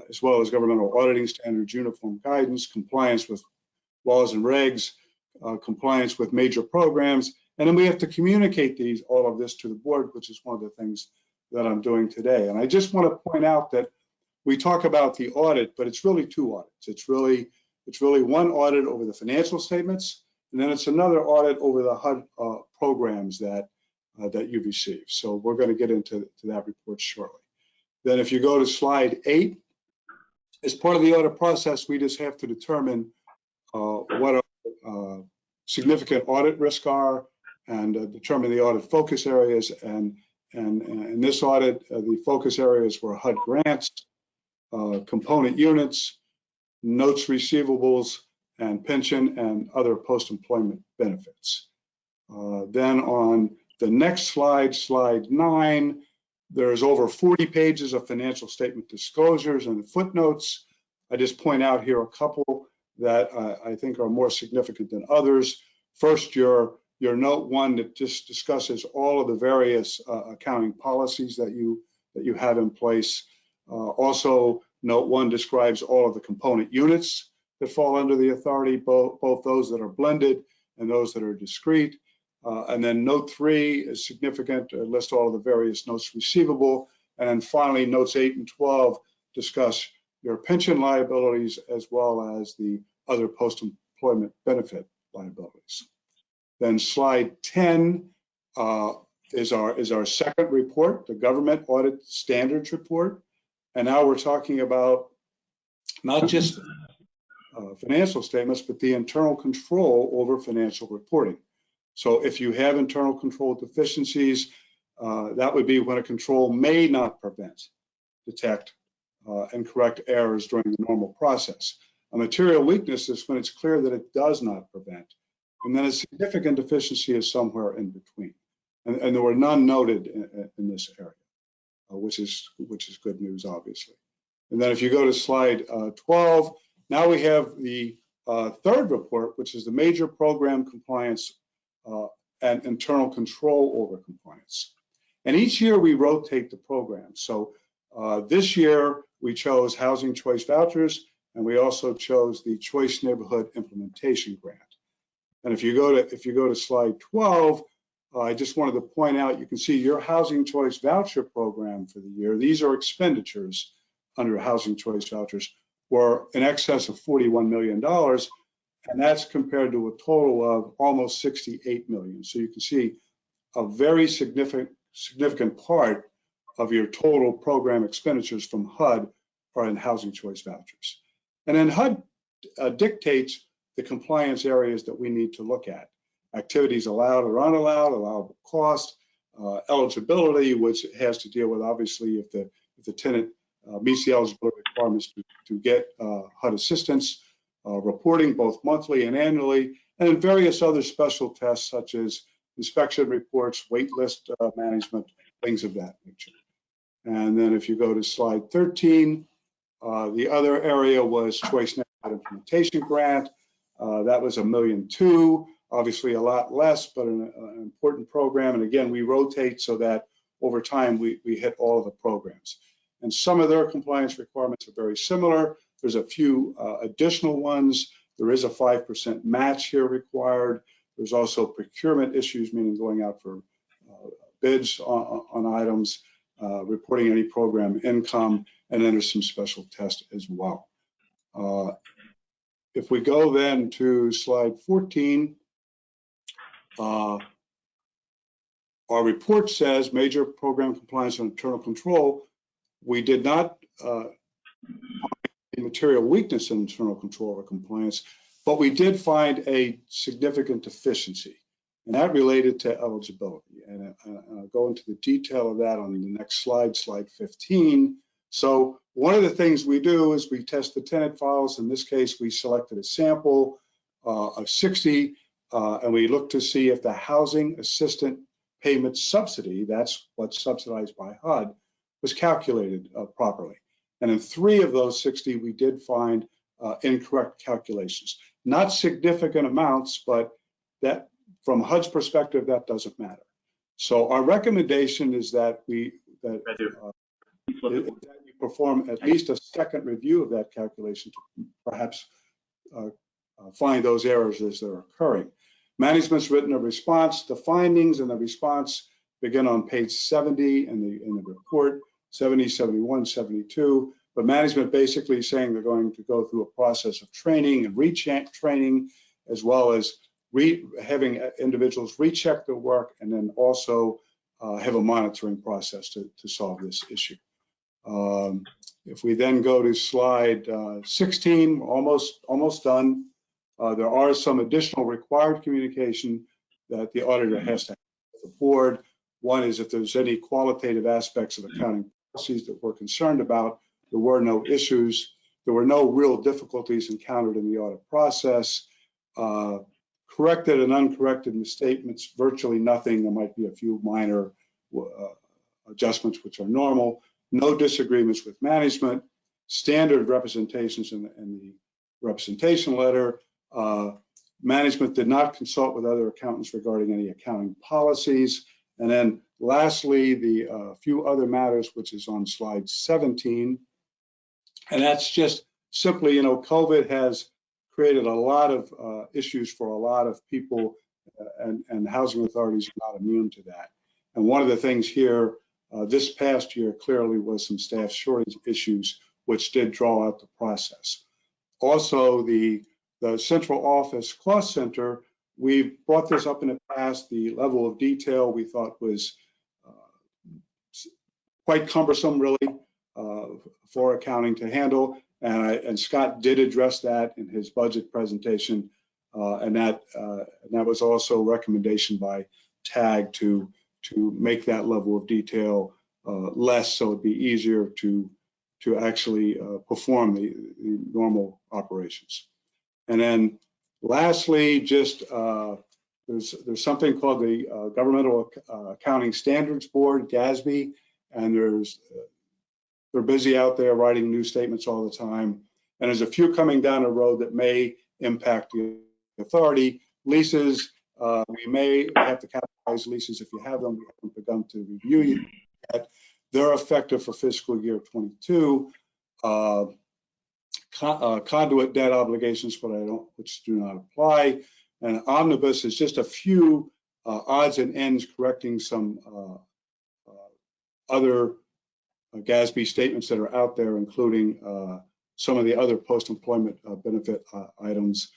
as well as governmental auditing standards, uniform guidance, compliance with laws and regs, compliance with major programs, and then we have to communicate all of this to the board, which is one of the things that I'm doing today. And I just want to point out that we talk about the audit, but it's really two audits. It's really one audit over the financial statements, and then it's another audit over the HUD programs that you've received. So we're going to get into that report shortly. Then if you go to slide 8, as part of the audit process, we just have to determine what our significant audit risks are and determine the audit focus areas. And in this audit, the focus areas were HUD grants, component units, notes receivables, and pension and other post-employment benefits. Then on the next slide, slide 9, there's over 40 pages of financial statement disclosures and footnotes. I just point out here a couple that I think are more significant than others. First, your note 1 that just discusses all of the various accounting policies that you have in place. Also, note 1 describes all of the component units that fall under the authority, both those that are blended and those that are discrete. And then note 3 is significant, lists all of the various notes receivable. And then finally, notes 8 and 12 discuss your pension liabilities as well as the other post-employment benefit liabilities. Then slide 10 is our second report, the Government Audit Standards Report. And now we're talking about not just financial statements, but the internal control over financial reporting. So if you have internal control deficiencies, that would be when a control may not prevent, detect, and correct errors during the normal process. A material weakness is when it's clear that it does not prevent. And then a significant deficiency is somewhere in between. And there were none noted in this area, which is good news, obviously. And then if you go to slide 12, now we have the third report, which is the major program compliance and internal control over compliance. And each year we rotate the program. So this year we chose Housing Choice Vouchers, and we also chose the Choice Neighborhood Implementation Grant. And if you go to slide 12, I just wanted to point out, you can see your Housing Choice Voucher program for the year. These are expenditures under Housing Choice Vouchers were in excess of $41 million. And that's compared to a total of almost 68 million. So you can see a very significant part of your total program expenditures from HUD are in Housing Choice Vouchers. And then HUD dictates the compliance areas that we need to look at. Activities allowed or unallowed, allowable cost, eligibility, which has to deal with obviously if the tenant meets the eligibility requirements to get HUD assistance, reporting both monthly and annually, and then various other special tests such as inspection reports, wait list management, things of that nature. And then if you go to slide 13, the other area was Choice Neighborhood Implementation Grant. That was $1.2 million, obviously a lot less, but an important program. And again, we rotate so that over time we hit all of the programs. And some of their compliance requirements are very similar. There's a few additional ones. There is a 5% match here required. There's also procurement issues, meaning going out for bids on items, reporting any program income, and then there's some special tests as well. If we go then to slide 14, our report says major program compliance and internal control. We did not find material weakness in internal control or compliance, but we did find a significant deficiency, and that related to eligibility. And I'll go into the detail of that on the next slide, slide 15. So one of the things we do is we test the tenant files. In this case, we selected a sample of 60, and we look to see if the housing assistant payment subsidy, that's what's subsidized by HUD, was calculated properly. And in 3 of those 60, we did find incorrect calculations. Not significant amounts, but that from HUD's perspective, that doesn't matter. So our recommendation is that you perform at least a second review of that calculation to perhaps find those errors as they're occurring. Management's written a response. The findings and the response begin on page 70 in the report, 70, 71, 72. But management basically saying they're going to go through a process of training and retraining, as well as having individuals recheck their work, and then also have a monitoring process to solve this issue. If we then go to slide 16, almost done. There are some additional required communication that the auditor has to have with the board. One is if there's any qualitative aspects of accounting policies that we're concerned about. There were no issues. There were no real difficulties encountered in the audit process. Corrected and uncorrected misstatements, virtually nothing. There might be a few minor adjustments, which are normal. No disagreements with management. Standard representations in the representation letter. Management did not consult with other accountants regarding any accounting policies. And then lastly, the few other matters, which is on slide 17. And that's just simply, COVID has created a lot of issues for a lot of people, and housing authorities are not immune to that. And one of the things here this past year clearly was some staff shortage issues, which did draw out the process. Also, the central office cost center, we've brought this up in the past. The level of detail we thought was quite cumbersome, really, for accounting to handle. And Scott did address that in his budget presentation, and that was also a recommendation by TAG to make that level of detail less, so it'd be easier to actually perform the normal operations. And then lastly, just there's something called the Governmental Accounting Standards Board, GASB, and they're busy out there writing new statements all the time. And there's a few coming down the road that may impact the authority. Leases, we may have to capitalize leases if you have them. We haven't begun to review yet. They're effective for fiscal year 22. Conduit debt obligations, which do not apply. And omnibus is just a few odds and ends correcting some other GASB statements that are out there, including some of the other post-employment benefit items.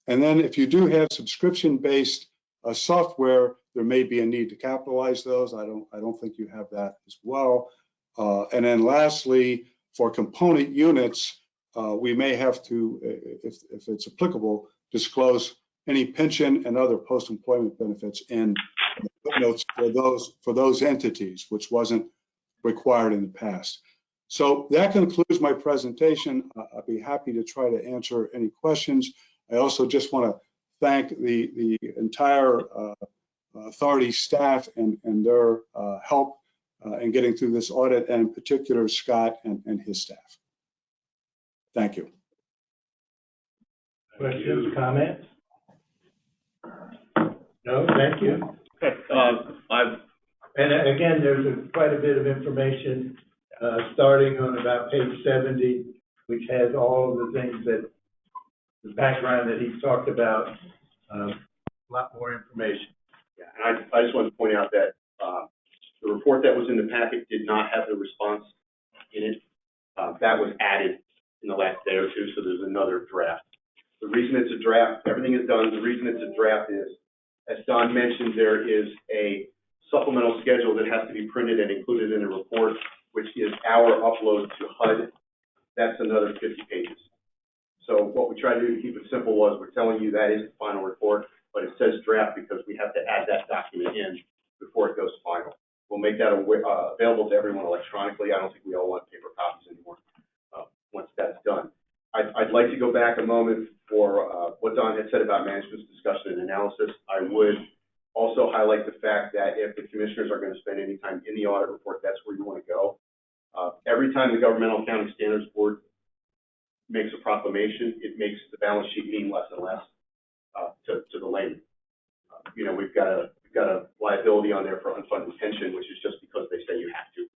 And then if you do have subscription-based software, there may be a need to capitalize those. I don't think you have that as well. And then lastly, for component units, we may have to, if it's applicable, disclose any pension and other post-employment benefits in footnotes for those entities, which wasn't required in the past. So that concludes my presentation. I'd be happy to try to answer any questions. I also just want to thank the entire authority staff and their help in getting through this audit, and in particular Scott and his staff. Thank you. Questions, comments? No, thank you. Okay, And again, there's quite a bit of information starting on about page 70, which has all of the things that, the background that he's talked about, a lot more information. Yeah, and I just wanted to point out that the report that was in the packet did not have the response in it. That was added in the last day or two, so there's another draft. The reason it's a draft, everything is done. The reason it's a draft is, as Don mentioned, there is a supplemental schedule that has to be printed and included in the report, which is our upload to HUD. That's another 50 pages. So what we try to do to keep it simple was, we're telling you that is the final report, but it says draft because we have to add that document in before it goes final. We'll make that available to everyone electronically. I don't think we all want paper copies anymore once that's done. I'd like to go back a moment for what Don had said about management's discussion and analysis. I would also highlight the fact that if the commissioners are going to spend any time in the audit report, that's where you want to go. Every time the Governmental Accounting Standards Board makes a proclamation, it makes the balance sheet mean less and less to the layman. We've got a liability on there for unfunded pension, which is just because they say you have to.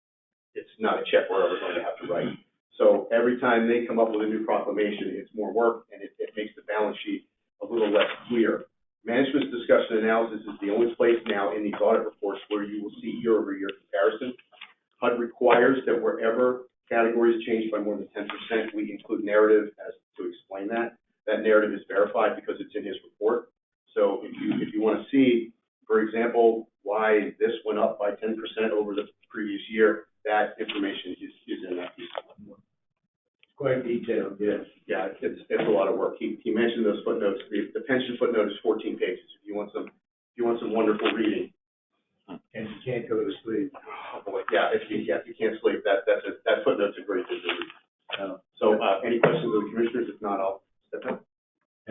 It's not a check we're ever going to have to write. So every time they come up with a new proclamation, it's more work, and it makes the balance sheet little less clear. Management's discussion analysis is the only place now in these audit reports where you will see year-over-year comparison. HUD requires that wherever categories change by more than 10%, we include narrative as to explain that. That narrative is verified because it's in his report. So if you want to see, for example, why this went up by 10% over the previous year, that information is in that piece. Quite detailed, yes. Yeah, it's a lot of work. He mentioned those footnotes. The pension footnote is 14 pages. If you want some wonderful reading. And you can't go to sleep. Oh boy, yeah, if you can't sleep, that footnote's a great thing to read. So any questions of the commissioners? If not, I'll step in.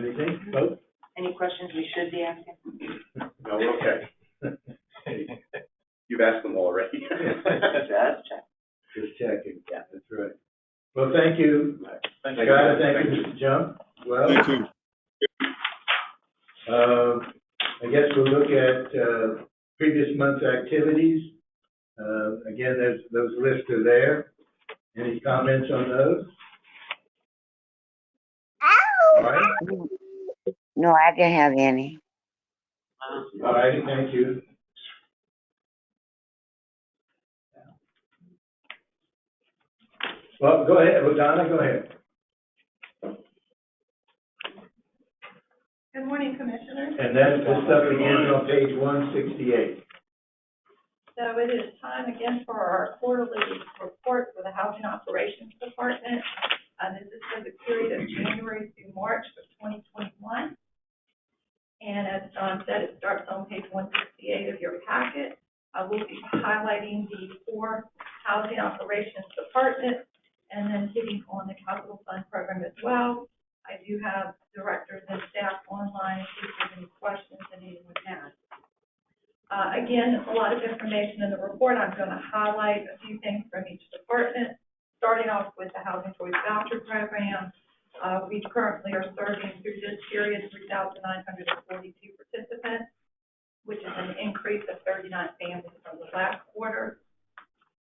Anything, folks? Any questions we should be asking? No, we're okay. You've asked them already. Just check. Just checking. Yeah, that's right. Well, thank you. Thank Scott, you. thank you, Mr. Jump. Well, Thank you. I guess we'll look at previous month's activities. Again, those lists are there. Any comments on those? All right. No, I didn't have any. All righty, thank you. Well, go ahead, Donna, go ahead. Good morning, Commissioners. And then this stuff begins on page 168. So it is time again for our quarterly report for the Housing Operations Department. This is for the period of January through March of 2021. And as John said, it starts on page 168 of your packet. I will be highlighting the 4 Housing Operations Departments and then hitting on the Capital Fund Program as well. I do have directors and staff online in case there's any questions that anyone has. Again, a lot of information in the report. I'm going to highlight a few things from each department, starting off with the Housing Choice Voucher Program. We currently are serving through this period 3,942 participants, which is an increase of 39 families from the last quarter.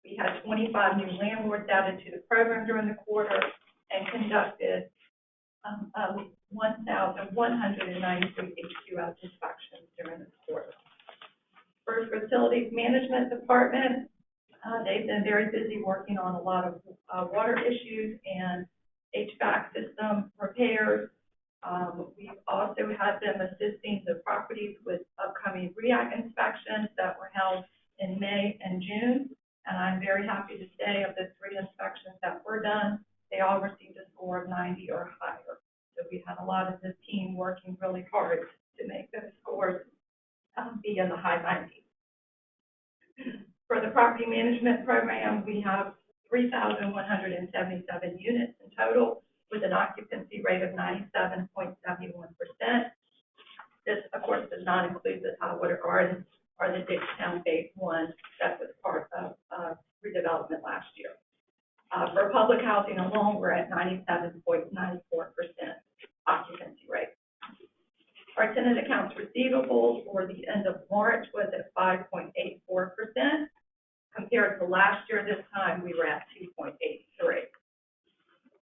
We had 25 new landlords added to the program during the quarter and conducted 1,193 HQS inspections during this quarter. For Facilities Management Department, they've been very busy working on a lot of water issues and HVAC system repairs. We've also had them assisting the properties with upcoming REAC inspections that were held in May and June. And I'm very happy to say of the 3 inspections that were done, they all received a score of 90 or higher. So we had a lot of the team working really hard to make those scores be in the high 90s. For the Property Management Program, we have 3,177 units in total with an occupancy rate of 97.71%. This, of course, does not include the Tidewater Gardens or the Dickstown Phase 1 that was part of redevelopment last year. For public housing alone, we're at 97.94% occupancy rate. Our tenant accounts receivable for the end of March was at 5.84%. Compared to last year, this time we were at 2.83.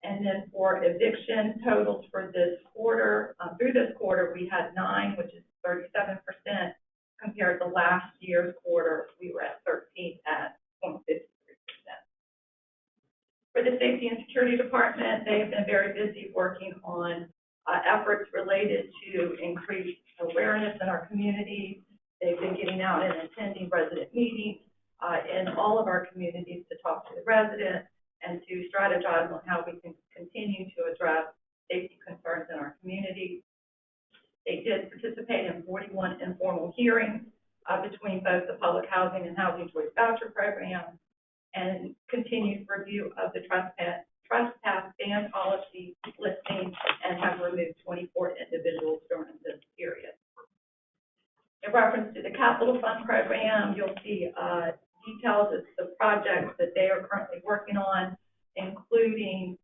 And then for eviction totals for this quarter, through this quarter, we had 9, which is 37%. Compared to last year's quarter, we were at 13 at 0.53%. For the Safety and Security Department, they've been very busy working on efforts related to increased awareness in our community. They've been getting out and attending resident meetings in all of our communities to talk to the residents and to strategize on how we can continue to address safety concerns in our community. They did participate in 41 informal hearings between both the Public Housing and Housing Choice Voucher Program and continued review of the trespass ban policy listing and have removed 24 individuals during this period. In reference to the Capital Fund Program, you'll see details of the projects that they are currently working on, including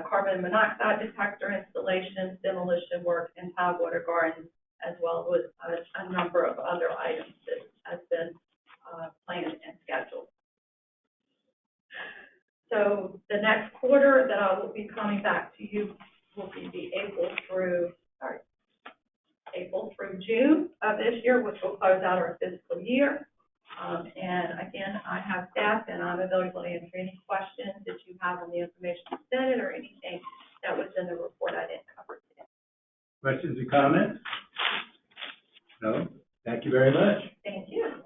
carbon monoxide detector installations, demolition work, and Tidewater Gardens, as well as a number of other items that has been planned and scheduled. So the next quarter that I will be coming back to you will be the April through April through June of this year, which will close out our fiscal year. And again, I have staff and I'm available to answer any questions that you have on the information presented or anything that was in the report I didn't cover today. Questions or comments? No? Thank you very much. Thank you.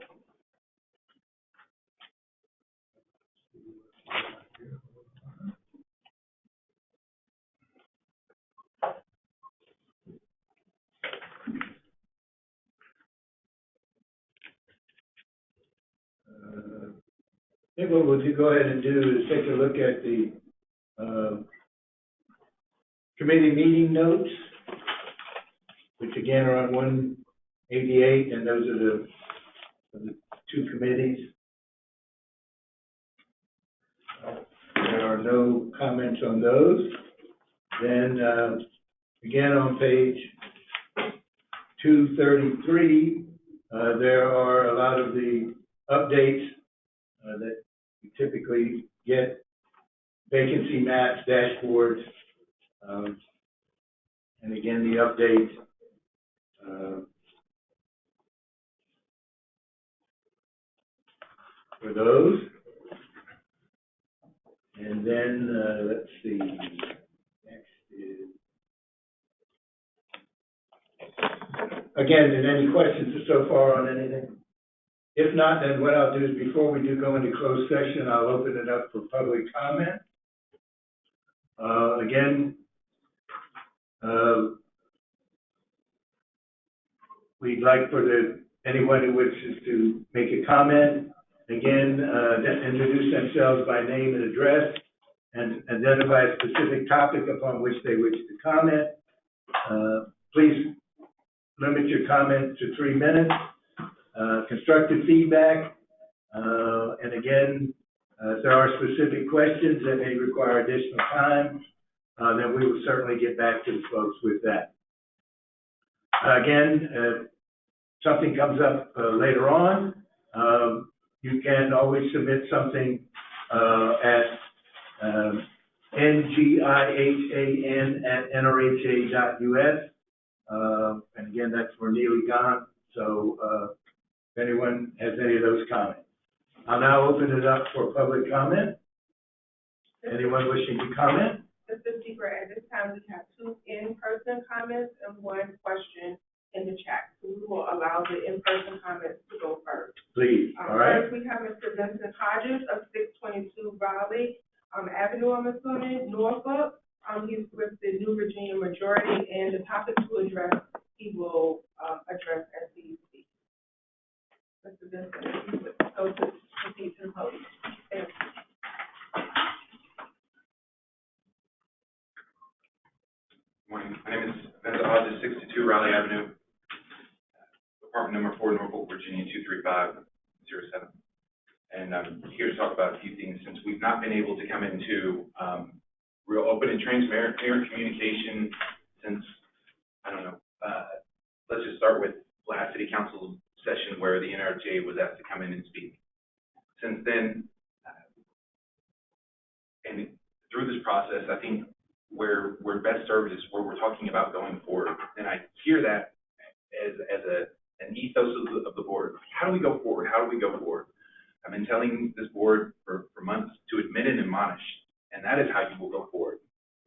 I think what we'll go ahead and do is take a look at the committee meeting notes, which again are on 188, and those are the two committees. There are no comments on those. Then again on page 233, there are a lot of the updates that we typically get, vacancy maps, dashboards, and again, the update for those. And then, let's see, next is, again, any questions so far on anything? If not, then what I'll do is before we do go into closed session, I'll open it up for public comment. Again, we'd like for anyone who wishes to make a comment, again, introduce themselves by name and address and identify a specific topic upon which they wish to comment. Please limit your comment to 3 minutes. Constructive feedback, and again, if there are specific questions that may require additional time, then we will certainly get back to the folks with that. Again, if something comes up later on, you can always submit something at ngihan@nrha.us, and again, that's for Neely Gahn. So if anyone has any of those comments. I'll now open it up for public comment. Anyone wishing to comment? This is Secret. At this time, we have 2 in-person comments and 1 question in the chat. So we will allow the in-person comments to go first. Please, all right. First, we have Mr. Vincent Hodges of 622 Raleigh Avenue, I'm assuming, Norfolk. He's with the New Virginia Majority, and the topic to address, he will address as he speaks. Mr. Vincent, if you would go to proceed to the podium. Thank you. Morning. My name is Vincent Hodges, 62 Raleigh Avenue, apartment number 4, Norfolk, Virginia, 23507. And I'm here to talk about a few things since we've not been able to come into real open and transparent communication since, I don't know, let's just start with last City Council session where the NRHA was asked to come in and speak. Since then, and through this process, I think where we're best served is where we're talking about going forward. And I hear that as an ethos of the board. How do we go forward? How do we go forward? I've been telling this board for months to admit and admonish, and that is how you will go forward.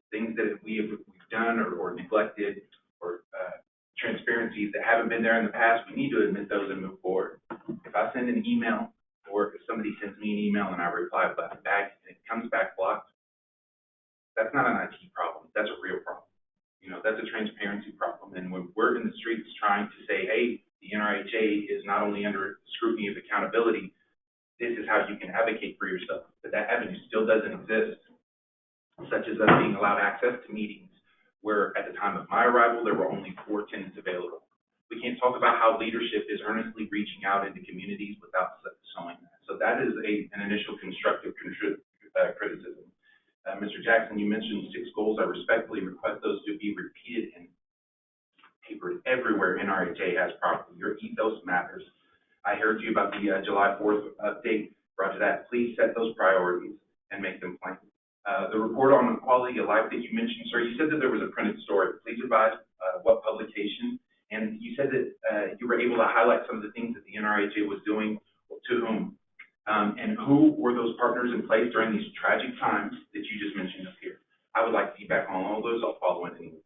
Things that we've done or neglected or transparencies that haven't been there in the past, we need to admit those and move forward. If I send an email or if somebody sends me an email and I reply back and it comes back blocked, that's not an IT problem. That's a real problem. You know, that's a transparency problem. And when we're in the streets trying to say, hey, the NRHA is not only under scrutiny of accountability, this is how you can advocate for yourself. But that avenue still doesn't exist, such as us being allowed access to meetings where at the time of my arrival, there were only 4 tenants available. We can't talk about how leadership is earnestly reaching out into communities without showing that. So that is an initial constructive criticism. Mr. Jackson, you mentioned 6 goals. I respectfully request those to be repeated in paper everywhere NRHA has property. Your ethos matters. I heard you about the July 4th update. Roger that. Please set those priorities and make them plain. The report on quality of life that you mentioned, sir, you said that there was a printed story. Please advise what publication And you said that you were able to highlight some of the things that the NRHA was doing, to whom, and who were those partners in place during these tragic times that you just mentioned up here. I would like feedback on all those. I'll follow in anyway.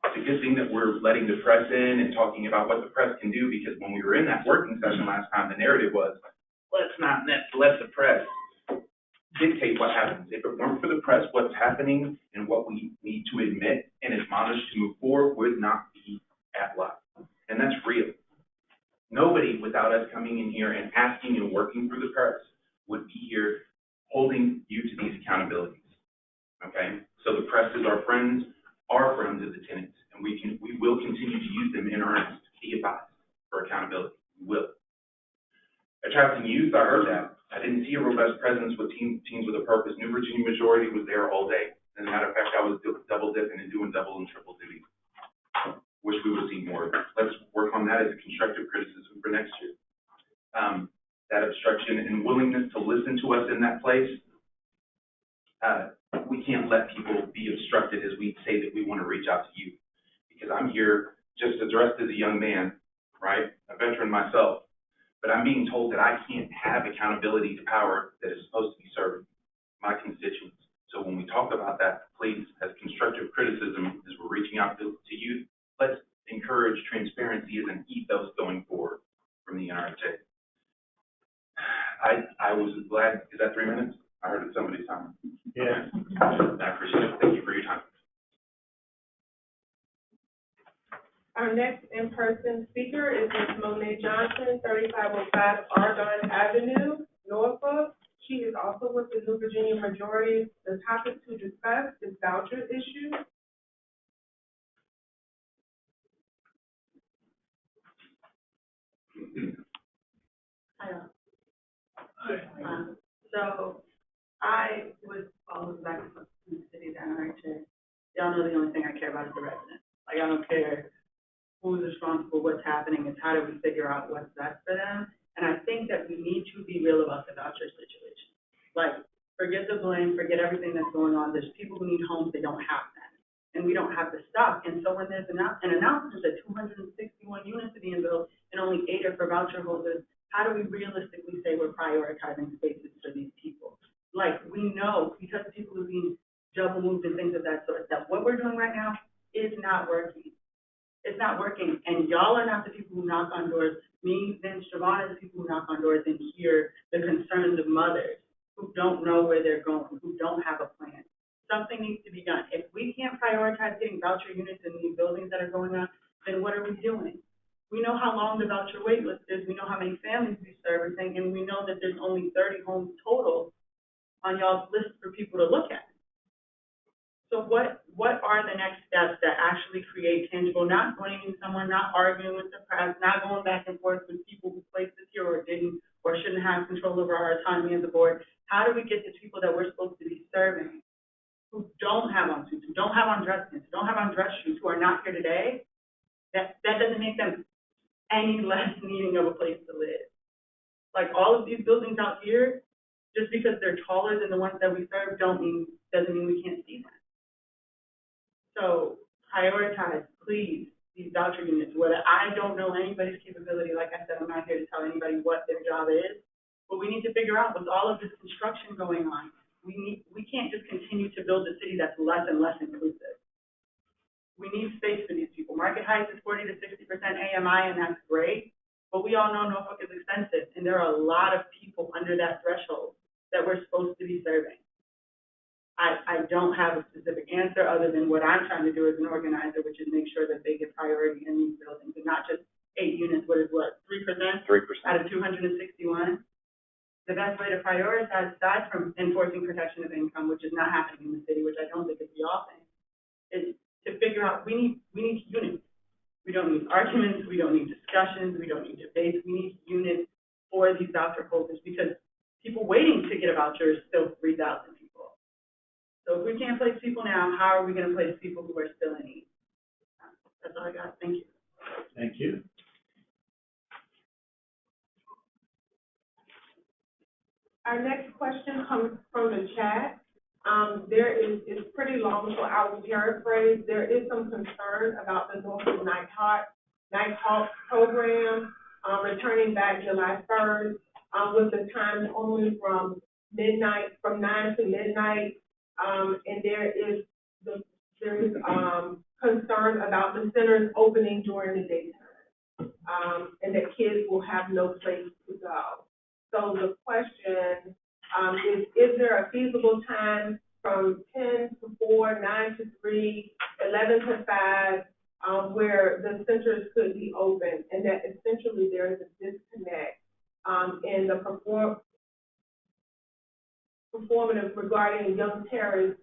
It's a good thing that we're letting the press in and talking about what the press can do, because when we were in that working session last time, the narrative was, let's not let the press dictate what happens. If it weren't for the press, what's happening and what we need to admit and admonish to move forward would not be at life. And that's real. Nobody, without us coming in here and asking and working through the press, would be here holding you to these accountabilities. Okay? So the press is our friends of the tenants, and we will continue to use them in earnest. Be advised for accountability. We will. Attracting youth, I heard that. I didn't see a robust presence with teams with a purpose. New Virginia Majority was there all day. As a matter of fact, I was double dipping and doing double and triple duty. Wish we would see more of it. Let's work on that as a constructive criticism for next year. That obstruction and willingness to listen to us in that place, we can't let people be obstructed as we say that we want to reach out to you. Because I'm here just addressed as a young man, right? A veteran myself. But I'm being told that I can't have accountability to power that is supposed to be serving my constituents. So when we talk about that, please, as constructive criticism, as we're reaching out to you, let's encourage transparency as an ethos going forward from the NRHA. I was glad, is that 3 minutes? I heard it somebody's time. Yeah. I appreciate it. Thank you for your time. Our next in-person speaker is Ms. Monet Johnson, 3505 Argonne Avenue, Norfolk. She is also with the New Virginia Majority. The topic to discuss is voucher issue. So I was always back in the city of NRHA. Y'all know the only thing I care about is the residents. Like, I don't care who's responsible, what's happening, it's how do we figure out what's best for them. And I think that we need to be real about the voucher situation. Like, forget the blame, forget everything that's going on. There's people who need homes, they don't have them. And we don't have the stock. And so when there's an announcement that 261 units are being built and only 8 are for voucher holders, how do we realistically say we're prioritizing spaces for these people? Like, we know, because people are being double moved and things of that sort, that what we're doing right now is not working. It's not working, and y'all are not the people who knock on doors. Me, Vince, Javon are the people who knock on doors and hear the concerns of mothers who don't know where they're going, who don't have a plan. Something needs to be done. If we can't prioritize getting voucher units in these buildings that are going on, then what are we doing? We know how long the voucher wait list is. We know how many families we servicing, and we know that there's only 30 homes total on y'all's list for people to look at. So what are the next steps that actually create tangible, not blaming someone, not arguing with the press, not going back and forth with people who placed this here or didn't or shouldn't have control over our autonomy as a board? How do we get the people that we're supposed to be serving who don't have on suits, who don't have on dress pants, who don't have on dress shoes, who are not here today? That doesn't make them any less needing of a place to live. Like, all of these buildings out here, just because they're taller than the ones that we serve doesn't mean we can't see them. So prioritize, please, these voucher units. Whether I don't know anybody's capability, like I said, I'm not here to tell anybody what their job is, but we need to figure out, with all of this construction going on, we can't just continue to build a city that's less and less inclusive. We need space for these people. Market Heights is 40 to 60% AMI, and that's great, but we all know Norfolk is expensive, and there are a lot of people under that threshold that we're supposed to be serving. I don't have a specific answer other than what I'm trying to do as an organizer, which is make sure that they get priority in these buildings, and not just 8 units, 3%? 3% out of 261. The best way to prioritize, aside from enforcing protection of income, which is not happening in the city, which I don't think is the offense, is to figure out we need units. We don't need arguments, we don't need discussions, we don't need debates. We need units for these voucher holders, because people waiting to get a voucher is still 3,000 people. So if we can't place people now, how are we going to place people who are still in need? That's all I got. Thank you. Thank you. Our next question comes from the chat. It's pretty long, so I will paraphrase. There is some concern about the Norfolk Nighthawk Nighthawk program, returning back July 1st, with the times only from 9 to midnight. And there is concern about the centers opening during the daytime, and that kids will have no place to go. So the question, is there a feasible time from 10 to 4, 9 to 3, 11 to 5, where the centers could be open, and that essentially there is a disconnect in the performative regarding young terrorists,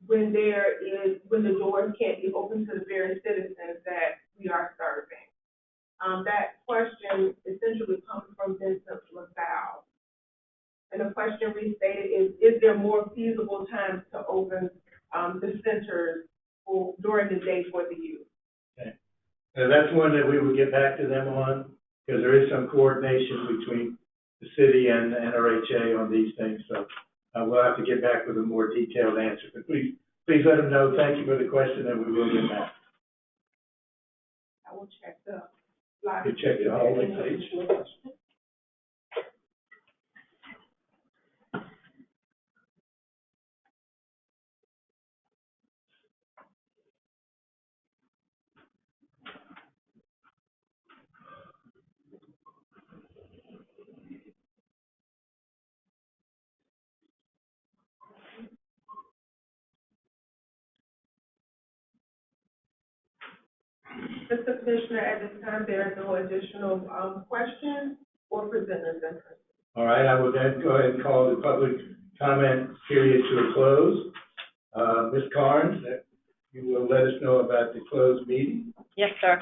when the doors can't be open to the very citizens that we are serving. That question essentially comes from Vincent LaSalle. And the question restated is there more feasible times to open the centers during the day for the youth? Okay. And that's one that we will get back to them on, because there is some coordination between the city and the NRHA on these things, so we'll have to get back with a more detailed answer. But please let them know. Thank you for the question, and we will get back. I will check the. You check the hallway page. Mr. Commissioner, at this time, there are no additional questions or presenters interested. All right, I will then go ahead and call the public comment period to a close. Ms. Carnes, you will let us know about the closed meeting. Yes, sir.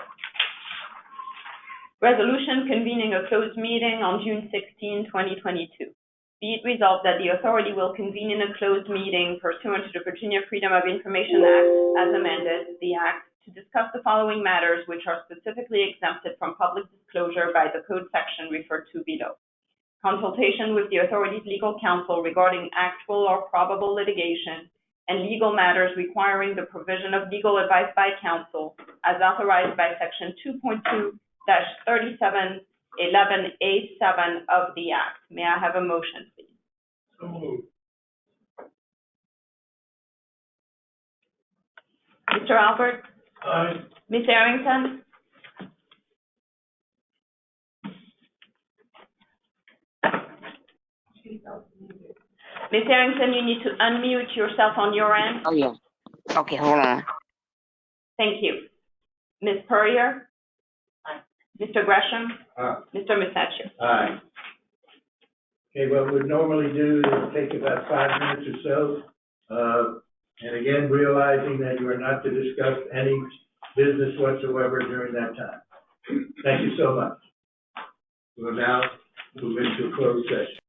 Resolution convening a closed meeting on June 16, 2022. Be it resolved that the authority will convene in a closed meeting pursuant to the Virginia Freedom of Information Act as amended, the Act, to discuss the following matters which are specifically exempted from public disclosure by the code section referred to below. Consultation with the authority's legal counsel regarding actual or probable litigation and legal matters requiring the provision of legal advice by counsel as authorized by Section 2.2-3711A7 of the Act. May I have a motion, please? So moved. Mr. Albert? Aye. Ms. Arrington? Ms. Arrington, you need to unmute yourself on your end. Oh, yeah. Okay, hold on. Thank you. Ms. Purrier? Aye. Mr. Gresham? Aye. Mr. Musacchio? Aye. Okay, what we'd normally do is take about 5 minutes or so. And again, realizing that you are not to discuss any business whatsoever during that time. Thank you so much. We'll now move into a closed session.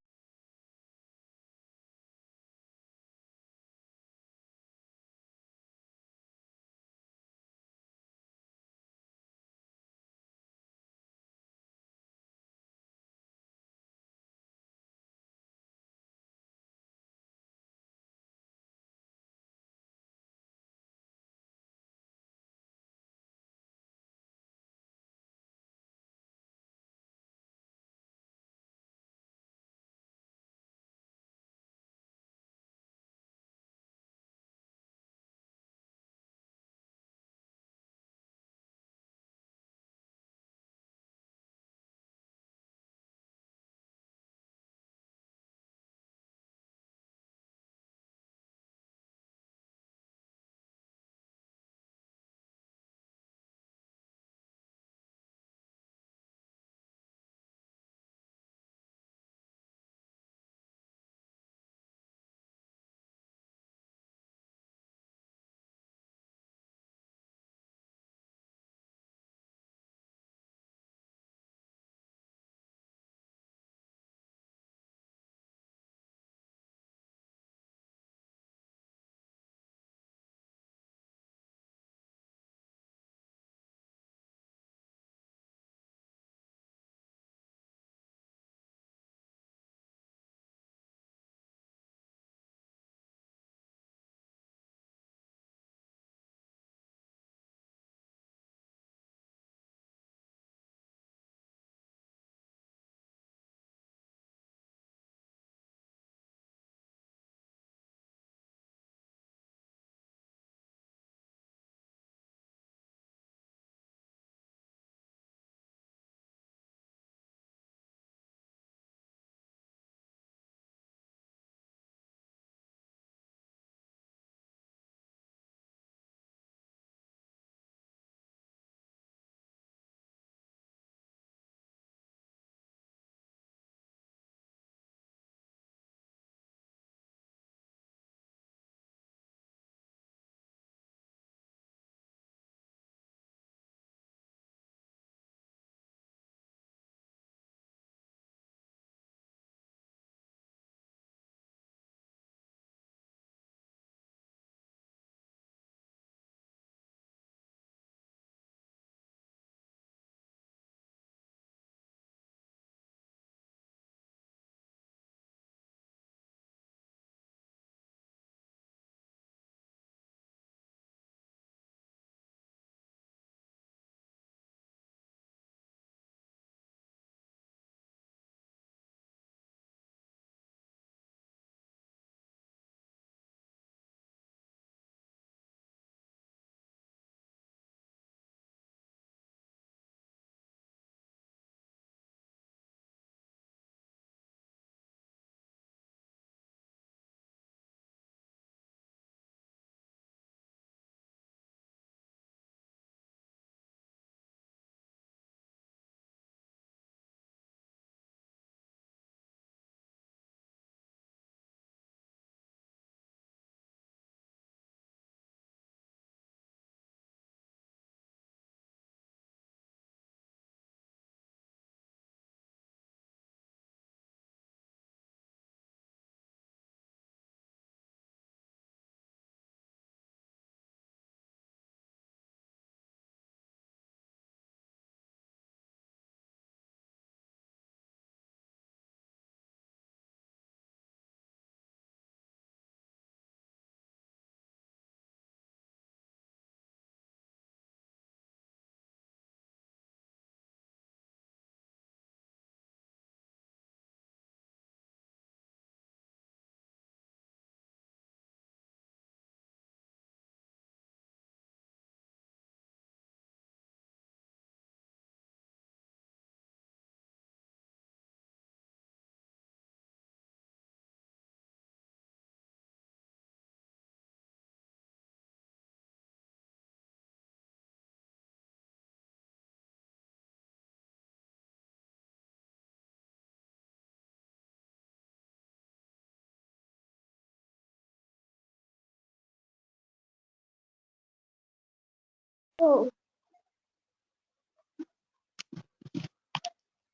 Oh,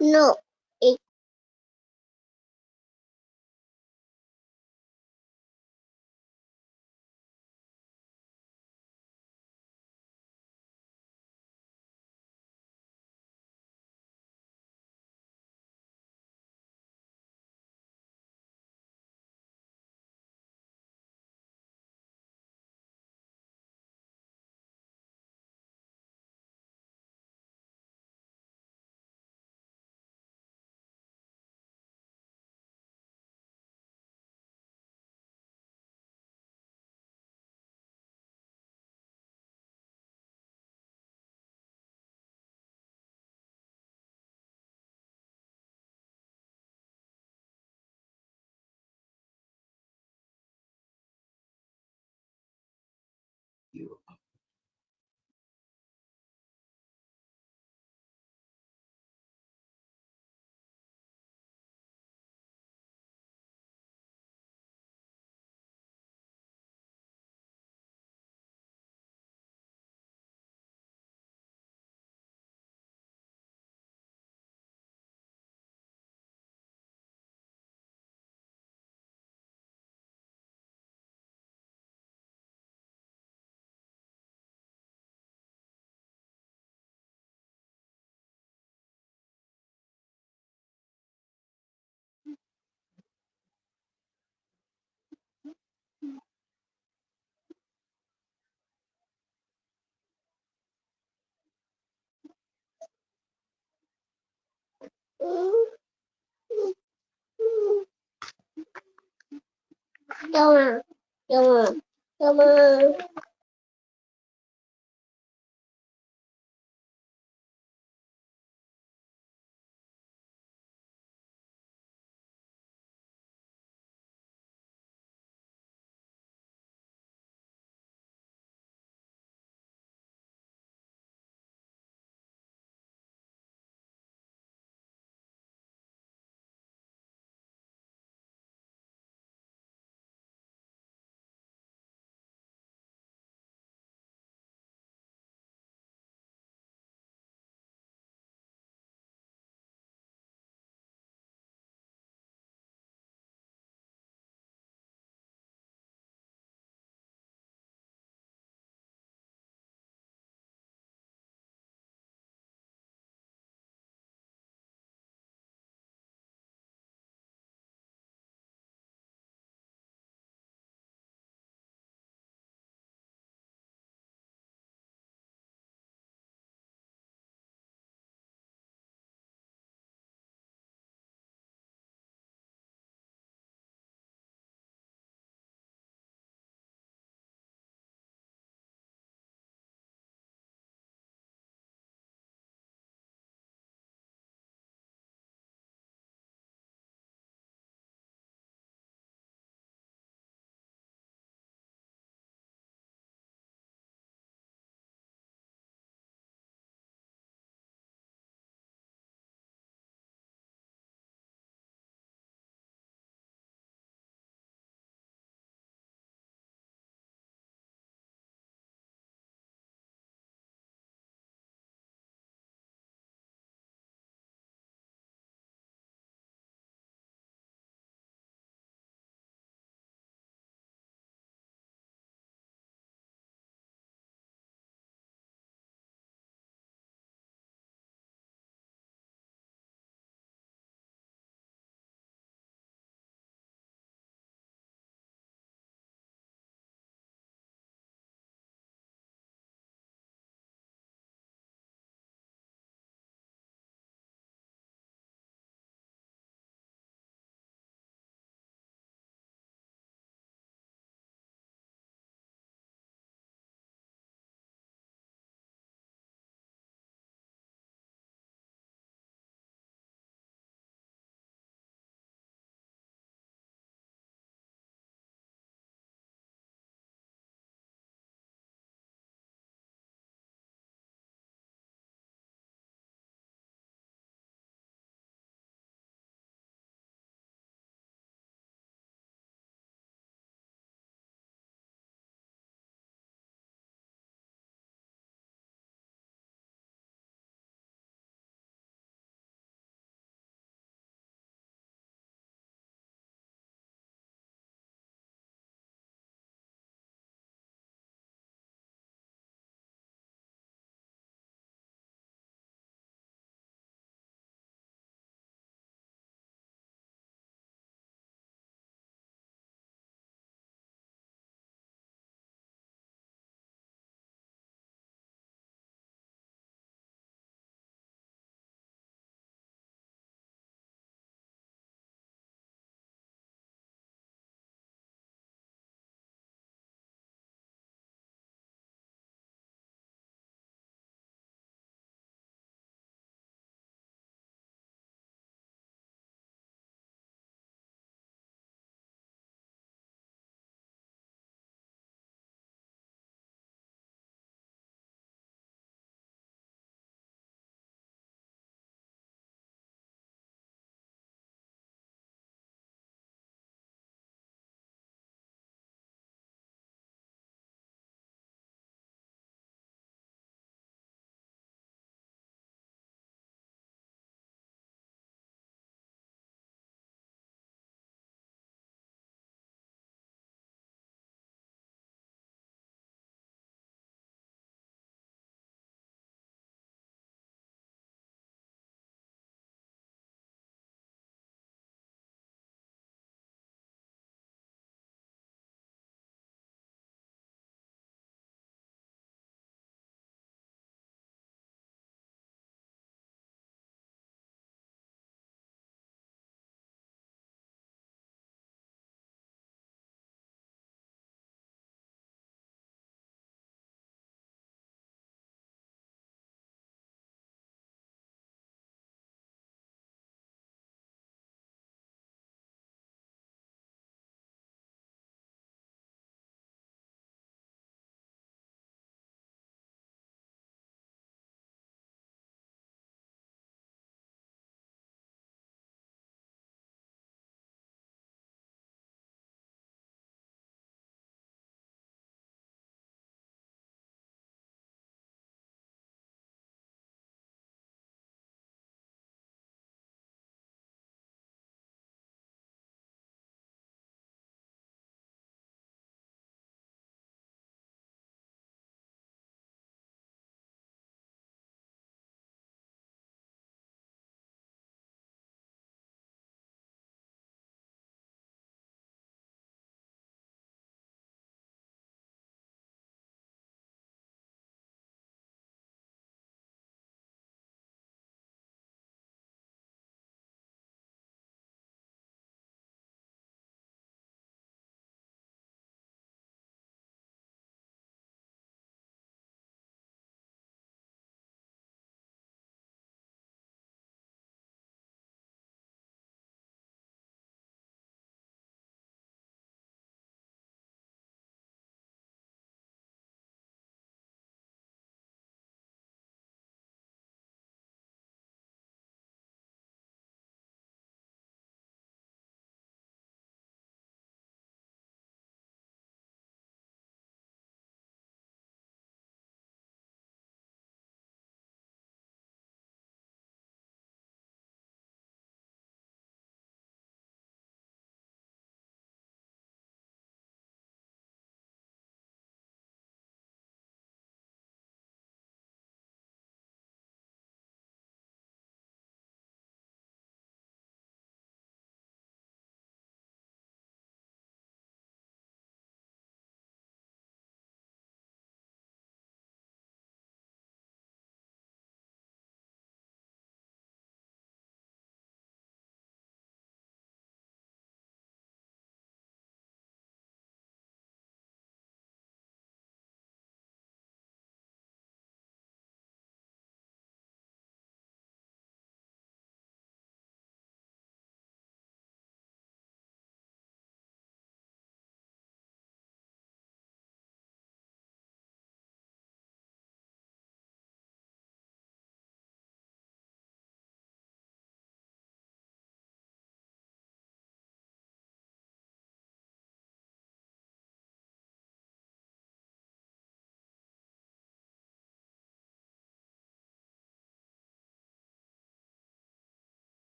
no. It, come on. Come on. Come on.